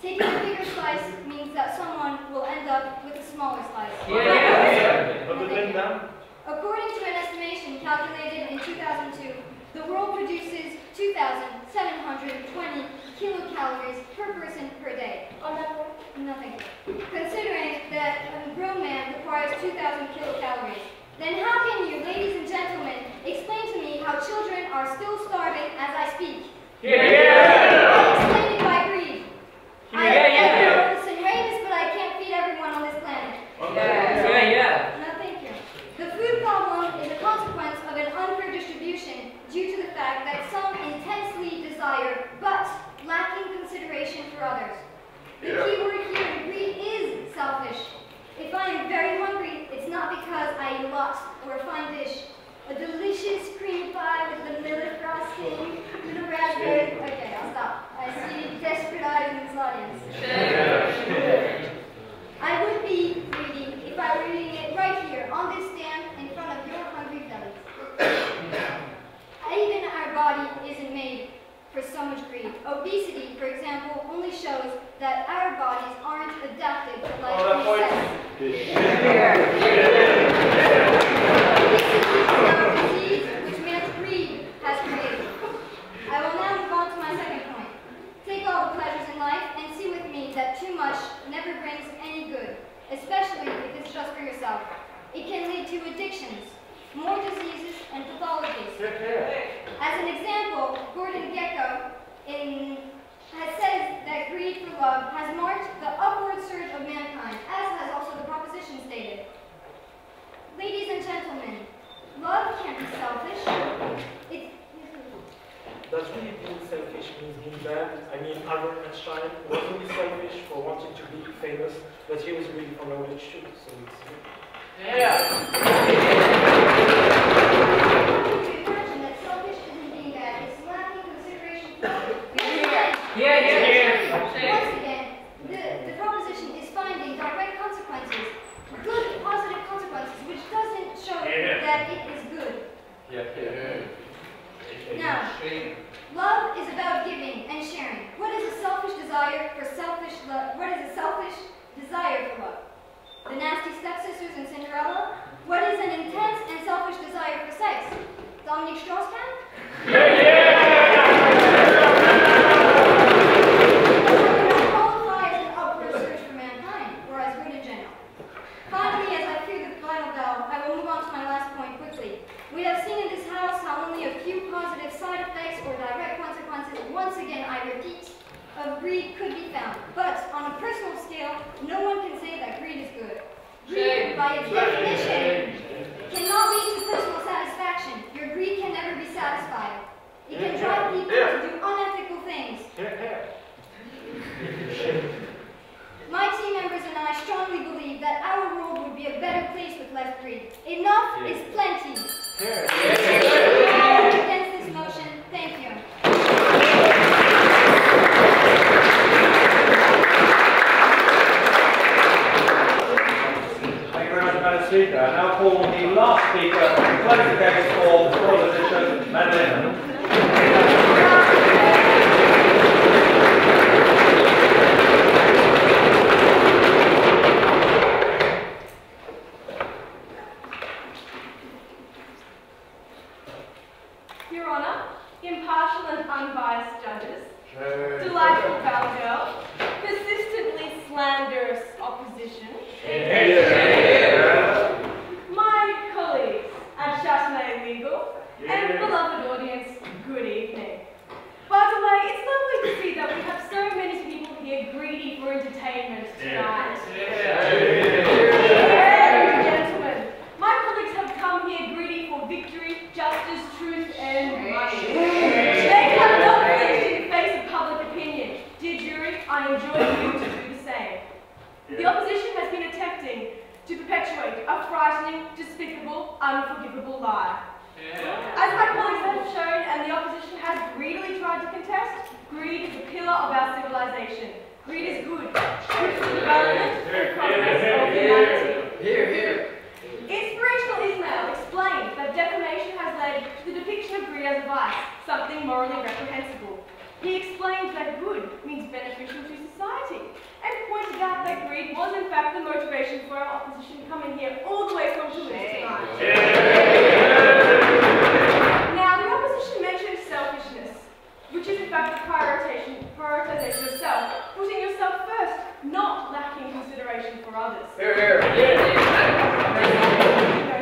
Taking a bigger slice means that someone will end up with a smaller slice. According to an estimation calculated in 2002, the world produces 2,720 kilocalories per person per day. Nothing. Considering that a grown man requires 2,000 kilocalories, then how can you, ladies and gentlemen, explain to me how children are still starving as I speak? Explained by greed. I am St. Ramus, but I can't feed everyone on this planet. No, thank you. The food problem is a consequence of an unfair distribution due to the fact that some intensely desire, but lacking consideration for others. The key word here in greed is selfish. If I am very hungry, it's not because I eat a lot or a fine dish. A delicious cream pie with vanilla frosting, with a raspberry. Okay, I'll stop. I see desperate eyes in this audience. I would be greedy if I were eating it right here on this stand in front of your hungry bellies. Even our body isn't made for so much greed. Obesity, for example, only shows that our bodies aren't adapted to life disease, which man's greed has created. I will now move on to my second point. Take all the pleasures in life and see with me that too much never brings any good, especially if it's just for yourself. It can lead to addictions, more diseases, and pathologies. As an example, Gordon Gekko has said that greed for love has marked the upward surge of mankind, as has also the proposition stated. Ladies and gentlemen, love can't be selfish. Does really being selfish means being bad? I mean, Albert Einstein was really selfish for wanting to be famous, but he was really for knowledge too, so it's good. Imagine that selfish isn't being bad, it's lacking consideration for others. Once again, the proposition is finding direct consequences, good, positive consequences, which doesn't show that it is good. Now, love is about giving and sharing. What is a selfish desire for selfish love? What is a selfish desire for love? The nasty stepsisters in Cinderella? What is an intense and selfish desire for sex? Dominique Strauss-Kahn? Qualify as an upward search for mankind, or as good in general. Finally, as I fear the final bell, I will move on to my last point quickly. We have seen in this house how only a few positive side effects or direct consequences, once again I repeat, of greed could be found. But on a personal scale, no one can say that greed is good. Greed, by its definition, cannot lead to personal satisfaction. Your greed can never be satisfied. It can drive people to do unethical things. My team members and I strongly believe that our world would be a better place with less greed. Enough is plenty. Against this motion, thank you. Thank you very much, Madam Speaker. I now call on the last speaker to close the case for the proposition, Madeleine. Your Honour, impartial and unbiased judges, delightful bow girl, persistently slanderous opposition, my colleagues at Châtelet Legal, and beloved audience, good evening. By the way, it's lovely to see that we have so many people here greedy for entertainment tonight. Gentlemen, my colleagues have come here greedy for victory, justice, truth, and money. They have not flinched in the face of public opinion. Dear jury, I enjoy you to do the same. The opposition has been attempting to perpetuate a frightening, despicable, unforgivable lie. As my colleagues have shown and the opposition has greedily tried to contest, greed is the pillar of our civilization. Greed is good. Good for the development and progress of humanity. Inspirational Ismail explained that defamation has led to the depiction of greed as a vice, something morally reprehensible. He explained that good means beneficial to society, and pointed out that greed was in fact the motivation for our opposition coming here all the way from Toulouse tonight. Now, the opposition mentioned selfishness, which is in fact the prioritization of self, putting yourself first, not lacking consideration for others. No,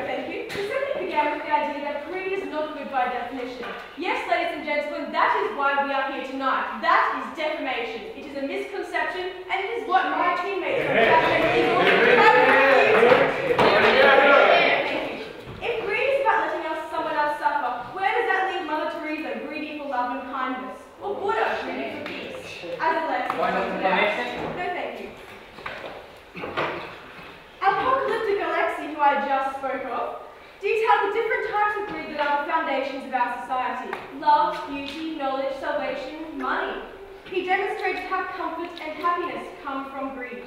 thank you. The subject began with the idea that greed is not good by definition. Yes, ladies and gentlemen, that is why we are tonight. That is defamation. It is a misconception, and it is what my teammates from Cabinet Eagle have refuted. If greed is about letting someone else suffer, where does that leave Mother Teresa, greedy for love and kindness? Or Buddha, greedy for peace? As Alexis pointed out. No, thank you. Apocalyptic Alexi, who I just spoke of, detailed the different types of greed that are the foundations of our society: love, beauty, knowledge, salvation, money. He demonstrated how comfort and happiness come from greed.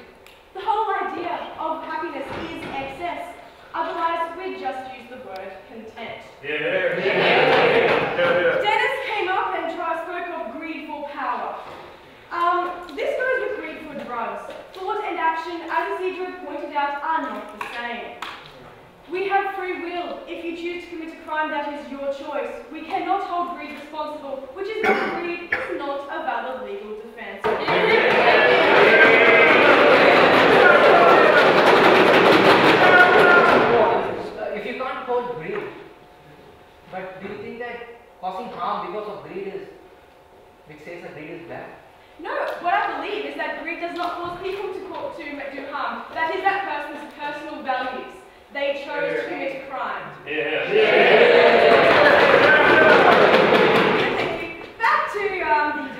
The whole idea of happiness is excess. Otherwise, we'd just use the word content. Dennis came up and spoke of greed for power. This goes with greed for drugs. Thought and action, as Isidro pointed out, are not the same. We have free will. If you choose to commit a crime, that is your choice. We cannot hold greed responsible, which is why greed is not a valid legal defense. If you can't hold greed, but do you think that causing harm because of greed is, which says that greed is bad? No, what I believe is that greed does not cause people to do harm. That is that person's personal values. They chose to commit a crime. Back to the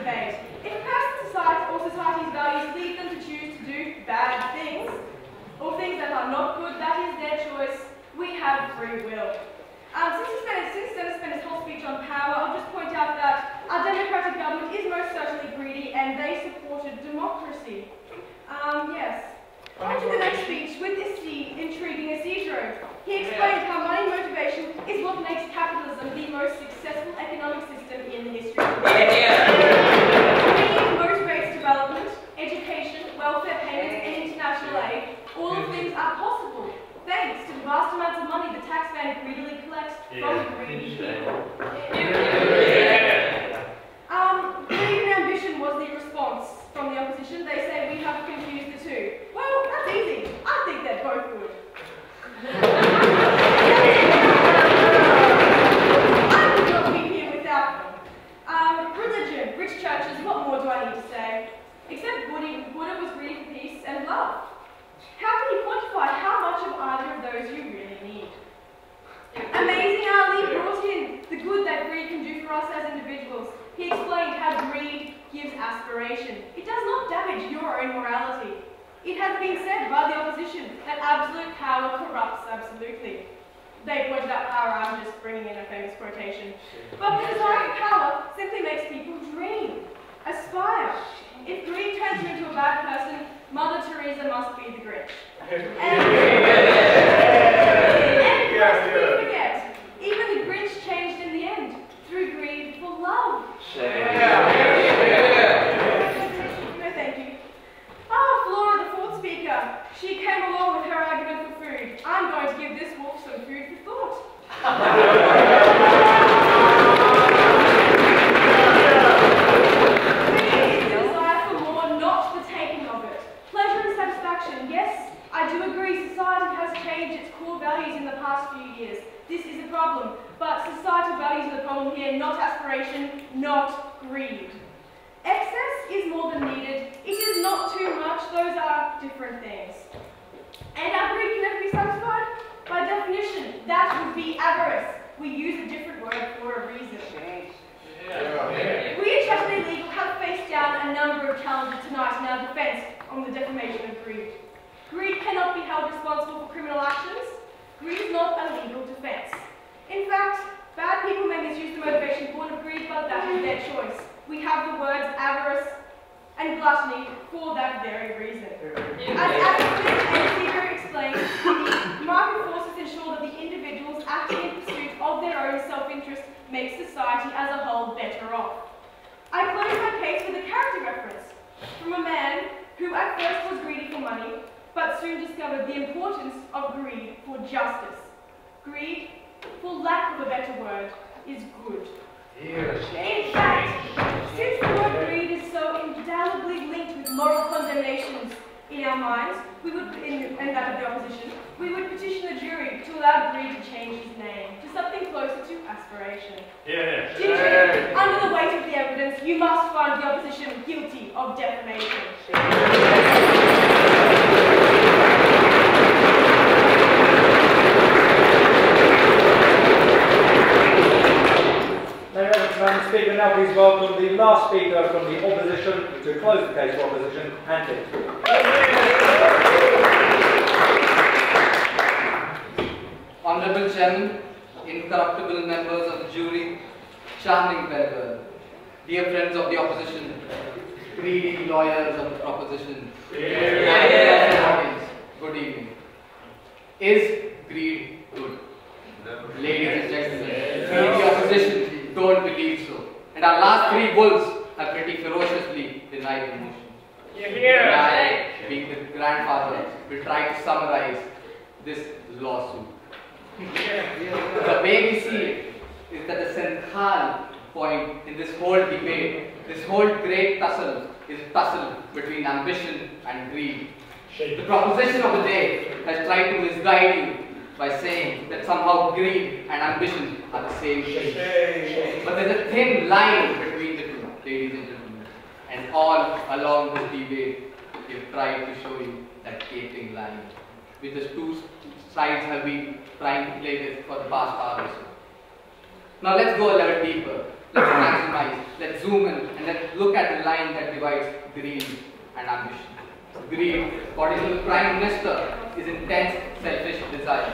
debate. If a person's or society's values lead them to choose to do bad things, or things that are not good, that is their choice. We have free will. Since Dennis spent his whole speech on power, I'll just point out that our democratic government is most certainly greedy, and they supported democracy. Yes. On to the next speech with this intriguing Isidro. He explained how money motivation is what makes capitalism the most successful economic system in the history of the world. Greed motivates development, education, welfare payments, and international aid. All of these are possible thanks to the vast amounts of money the taxman greedily collects from greedy people. Greed and ambition was the response from the opposition. They say we have confused the two. Well, that's easy. I think they're both good. I would not be here without them. Religion, rich churches, what more do I need to say? Except Buddha was greedy for peace and love. How can you quantify how much of either of those you really need? Amazing Ali brought in the good that greed can do for us as individuals. He explained how greed gives aspiration. It does not damage your own morality. It has been said by the opposition that absolute power corrupts absolutely. They pointed out power, I'm just bringing in a famous quotation. But the desire for power simply makes people dream, aspire. If greed turns you into a bad person, Mother Teresa must be the Grinch. And lest we forget, even the Grinch changed in the end through greed for love. No, thank you. Flora, the fourth speaker, she came along with her argument for food. I'm going to give this wolf some food for thought. Yes, I do agree society has changed its core values in the past few years. This is a problem, but societal values are the problem here, not aspiration, not greed. Excess is more than needed. It is not too much. Those are different things. And our greed can never be satisfied? By definition, that would be avarice. We use a different word for a reason. We at Chastity Legal have faced down a number of challenges tonight in our defence on the defamation of greed. Greed cannot be held responsible for criminal actions. Greed is not a legal defence. In fact, bad people may misuse the motivation born of greed, but that is their choice. We have the words avarice and gluttony for that very reason. As Adam Smith and Seeger explained, the market forces ensure that the individuals acting in pursuit of their own self-interest make society as a whole better off. I close my case with a character reference from a man who at first was greedy for money, but soon discovered the importance of greed for justice. Greed, for lack of a better word, is good. In fact, since the word greed is so indelibly linked with moral condemnations in our minds, and that of the opposition, we would petition the jury to allow greed to change his name to something closer to aspiration. Under the weight of the evidence, you must find of defamation. Madam Speaker, now please welcome the last speaker from the opposition to close the case for opposition, Andy. Honourable Chairman, incorruptible members of the jury, charming farewell, dear friends of the opposition, greedy lawyers of the proposition, audience, good evening. Is greed good? Ladies and gentlemen, we the opposition don't believe so. And our last three wolves have pretty ferociously denied the motion. And I, being the grandfather, will try to summarize this lawsuit. The way we see it is that the central point in this whole debate, this whole great tussle, is a tussle between ambition and greed. The proposition of the day has tried to misguide you by saying that somehow greed and ambition are the same thing. But there's a thin line between the two, ladies and gentlemen. And all along this debate, we've tried to show you that gaping line, which the two sides have been trying to play with for the past hour or so. Now let's go a level deeper. Let's maximize, let's zoom in, and let's look at the line that divides greed and ambition. Greed, according to the Prime Minister, is intense selfish desire.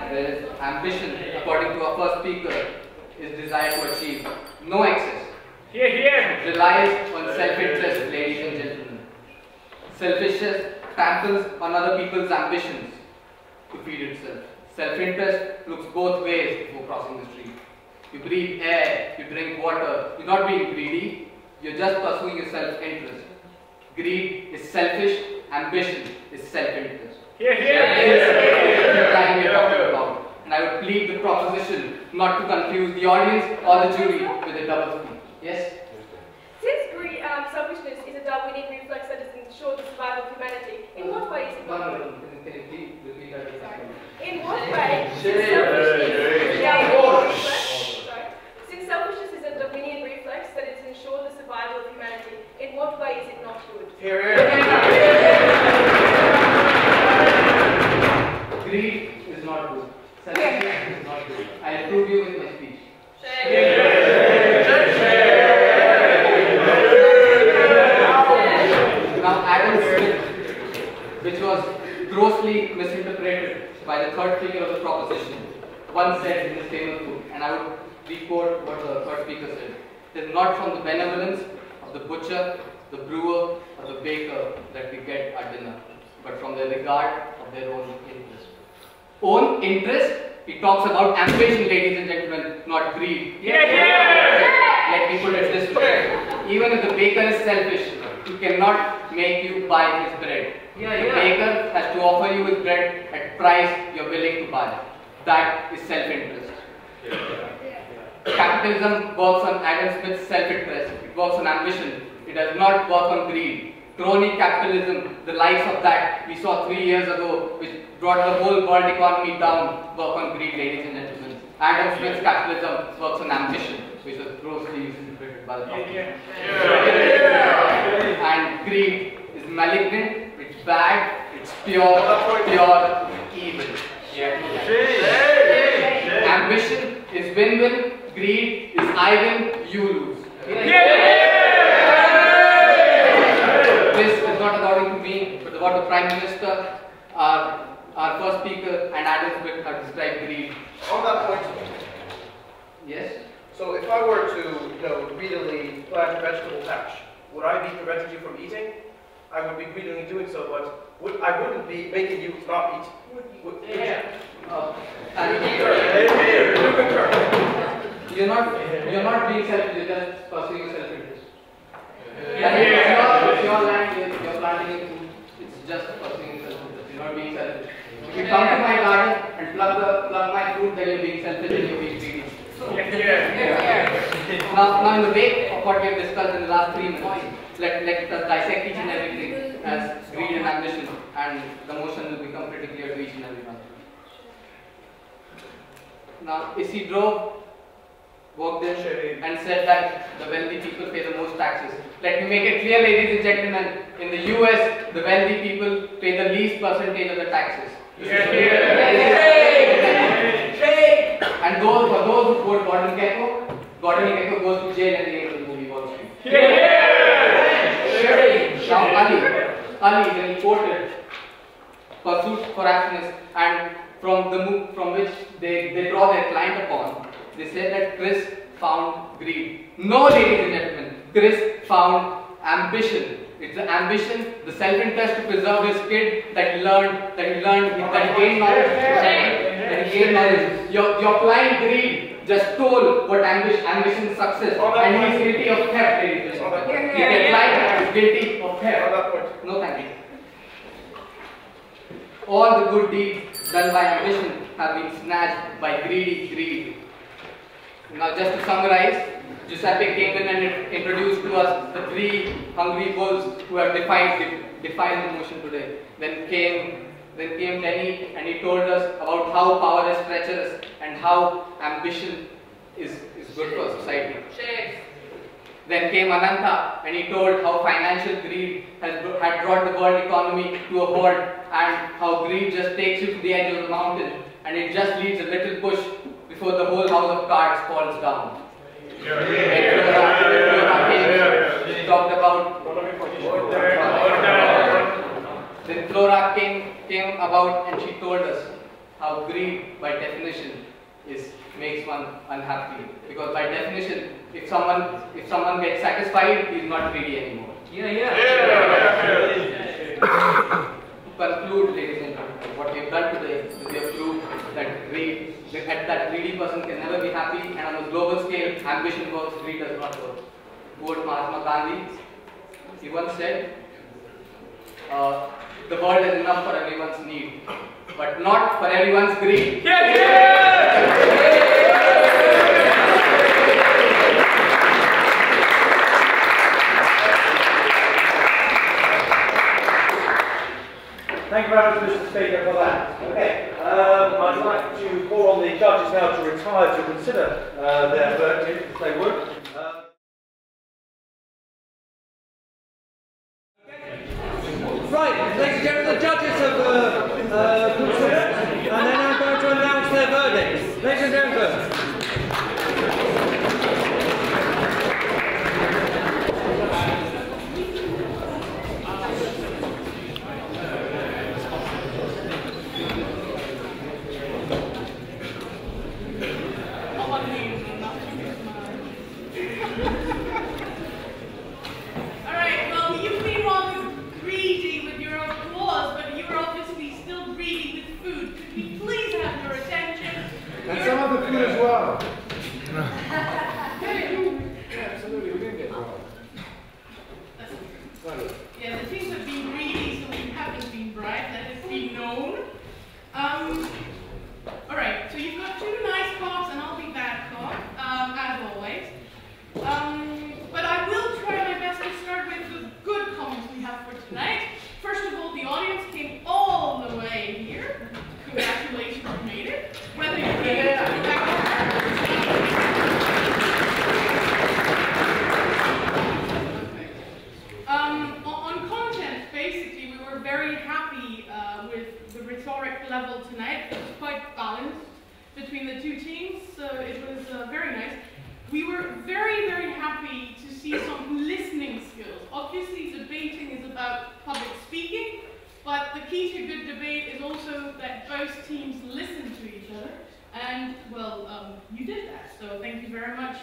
Whereas ambition, according to our first speaker, is desire to achieve no excess. It relies on self-interest, ladies and gentlemen. Selfishness tramples on other people's ambitions to feed itself. Self-interest looks both ways before crossing the street. You breathe air, you drink water, you're not being greedy, you're just pursuing your self-interest. Greed is selfish, ambition is self-interest. And I would plead the proposition not to confuse the audience or the jury with a double speak. Yes? Since selfishness is a Darwinian reflex that ensures the survival of humanity, in what way is it not good? Can you please repeat that? In what way? Since selfishness is a Darwinian reflex that it ensures the survival of humanity, in what way is it not good? Greed is not good. Selfishness is not good. I'll prove you with my speech. Now, Adam Smith, which was grossly misinterpreted by the third figure of the proposition, once said in his famous book, and I would requote what the third speaker said: "It is not from the benevolence of the butcher, the brewer, or the baker that we get our dinner, but from the regard of their own interest." Own interest? He talks about ambition, ladies and gentlemen, not greed. Let me put it this way. Even if the baker is selfish, he cannot make you buy his bread. The baker has to offer you his bread at price you're willing to buy. That is self-interest. Capitalism works on Adam Smith's self-interest. It works on ambition. It does not work on greed. Crony capitalism, the likes of that we saw 3 years ago, which brought the whole world economy down, work on greed, ladies and gentlemen. Adam Smith's capitalism works on ambition, which was grossly misinterpreted by the public. And greed is malignant, it's bad, it's pure evil. Ambition is win-win, greed is I win, you lose. This is not according to me, but what the Prime Minister, our first speaker, and Adam Smith have described greed. On that point, Yes? so if I were to, greedily plant a vegetable patch, would I be preventing you from eating? I would be greedily doing so, but I wouldn't be making you not eat. Would you? You're not being selfish, you're just pursuing self-interest. It's your land, you're planting it food, it's just pursuing self-interest, you're not being selfish. If you come to my garden and plug my fruit, then you're being selfish and you're being greedy. Now in the wake of what we have discussed in the last 3 minutes, let us dissect each and everything as greed and ambition, and the motion will become pretty clear to each and every one. Now, Isidro walked in and said that the wealthy people pay the most taxes. Let me make it clear, ladies and gentlemen, in the US, the wealthy people pay the least percentage of the taxes. And for those who quote Gordon Gekko goes to jail at the end of the movie Wall Street. Now Ali, when he quoted Pursuit for Happiness, and from which they draw their client upon, they said that Chris found greed. No, ladies and gentlemen, Chris found ambition. It's the ambition, the self-interest to preserve his kid that he gained knowledge. Your client greed just stole what ambition success, and he is guilty of theft, ladies and gentlemen. Your client is guilty of theft. No, thank you. All the good deeds done by ambition have been snatched by greed. Now, just to summarize, Giuseppe came in and introduced to us the three hungry bulls who have defined the motion today. Then came Lenny, and he told us about how power is treacherous and how ambition is good for society. Then came Ananta, and he told how financial greed had brought the world economy to a halt, and how greed just takes you to the edge of the mountain, and it just leaves a little push before the whole house of cards falls down. Talked about. Then Flora came about, and she told us how greed, by definition, makes one unhappy. Because by definition, if someone gets satisfied, he is not greedy anymore. To conclude, ladies and gentlemen, what we have done today is we have proved that that greedy person can never be happy, and on a global scale, ambition works, greed does not work. Quote Mahatma Gandhi, he once said, the world is enough for everyone's need, but not for everyone's greed. Thank you very much, Mr. Speaker, for that. Okay, I'd like to call on the judges now to retire to consider their verdict, if they would. Right, ladies and gentlemen, the judges have considered, and they're now going to announce their verdict. Ladies and gentlemen. Yeah, the things have been greedy, so we haven't been bribed, that has been known. Alright, so you've got two nice cops and I'll be bad cop, as always. But I will try my best to start with the good comments we have for tonight. First of all, the audience came all the way here. Congratulations, you made it. Whether you came to go back on content, basically, we were very happy with the rhetoric level tonight. It was quite balanced between the two teams, so it was very nice. We were very, very happy to see some listening skills. Obviously, debating is about public speaking, but the key to good debate is also that both teams listen to each other. And, well, you did that, so thank you very much.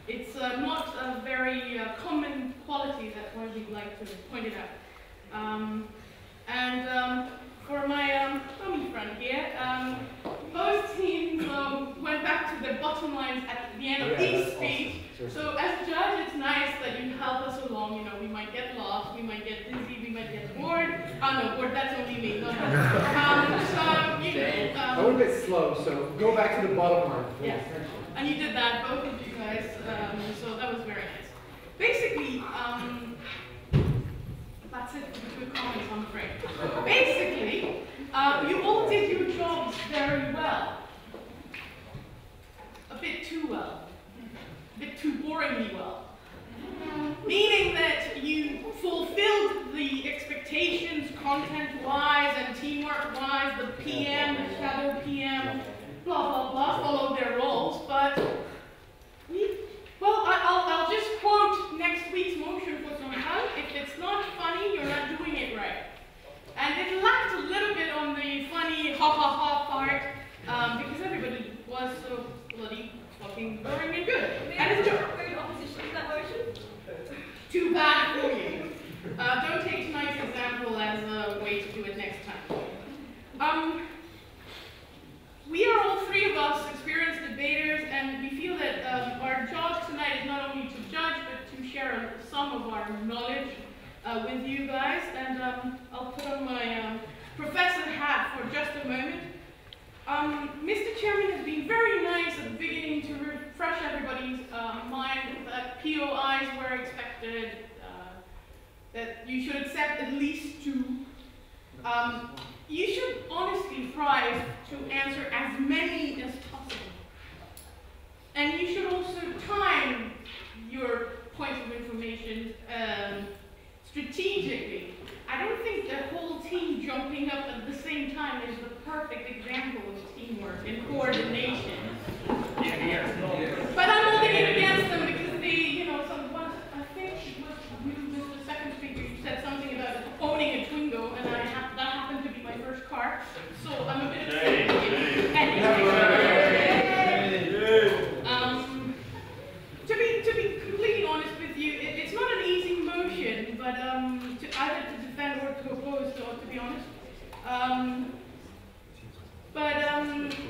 It's not a very common quality, that's why we'd like to point it out. For my dummy friend here, both teams went back to their bottom lines at the end of each speech. So as a judge, it's nice that you help us along. You know, we might get lost, we might get dizzy, we might get bored. Oh no, bored, that's only me. No, no. A little bit slow, so go back to the bottom line. Yeah. And you did that, both of you guys, so that was very nice. Basically, that's it for the good comments, I'm afraid. Basically, you all did your jobs very well. A bit too well. was so bloody fucking boring and good. And it's true. We're in opposition to that motion. Too bad for you. Don't take tonight's example as a way to do it next time. We are all three of us experienced debaters, and we feel that our job tonight is not only to judge, but to share some of our knowledge with you guys. And I'll put on my professor hat for just a moment. Mr. Chairman has been very nice at the beginning to refresh everybody's mind that POIs were expected, that you should accept at least 2. You should honestly strive to answer as many as possible. And you should also time your points of information strategically. I don't think the whole team jumping up at the same time is the perfect example of teamwork and coordination. But I'm holding it against them because they, you know, I think it was you, the second speaker, you said something about owning a Twingo, and that happened to be my first car, so I'm a bit to be completely honest with you, it's not an easy motion, but either to defend or to oppose, to be honest.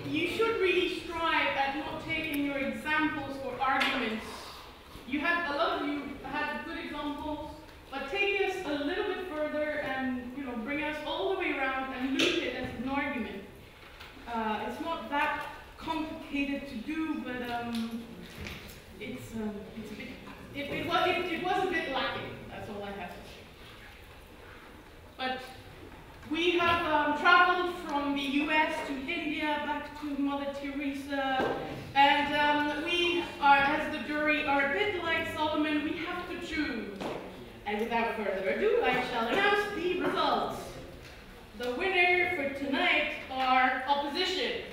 You should really strive at not taking your examples for arguments. A lot of you had good examples, but taking us a little bit further and bring us all the way around and look at it as an argument. It's not that complicated to do, but it's a bit. It was a bit lacking. That's all I have to say. But we have traveled from the US to India, back to Mother Teresa, and we are, as the jury, are a bit like Solomon. We have to choose. And without further ado, I shall announce the results. The winner for tonight are opposition.